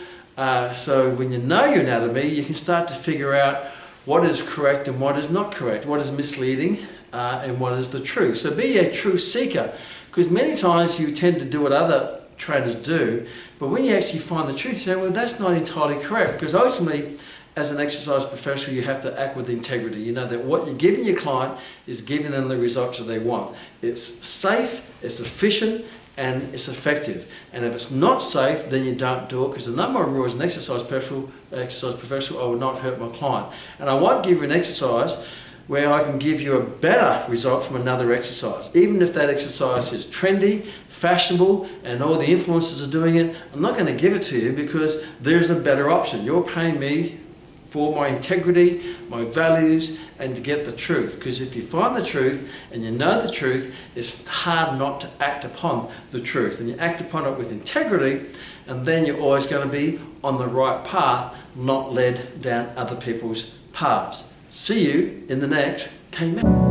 So when you know your anatomy, you can start to figure out what is correct and what is not correct, what is misleading and what is the truth. So be a truth seeker, because many times you tend to do what other trainers do, but when you actually find the truth, you say, well, that's not entirely correct, because ultimately, as an exercise professional, you have to act with integrity. You know that what you're giving your client is giving them the results that they want. It's safe, it's efficient, and it's effective. And if it's not safe, then you don't do it, because the number one rule as an exercise professional, I will not hurt my client. And I won't give you an exercise where I can give you a better result from another exercise. Even if that exercise is trendy, fashionable, and all the influencers are doing it, I'm not going to give it to you because there's a better option. You're paying me for my integrity, my values, and to get the truth. Because if you find the truth and you know the truth, it's hard not to act upon the truth. And you act upon it with integrity, and then you're always going to be on the right path, not led down other people's paths. See you in the next Kman.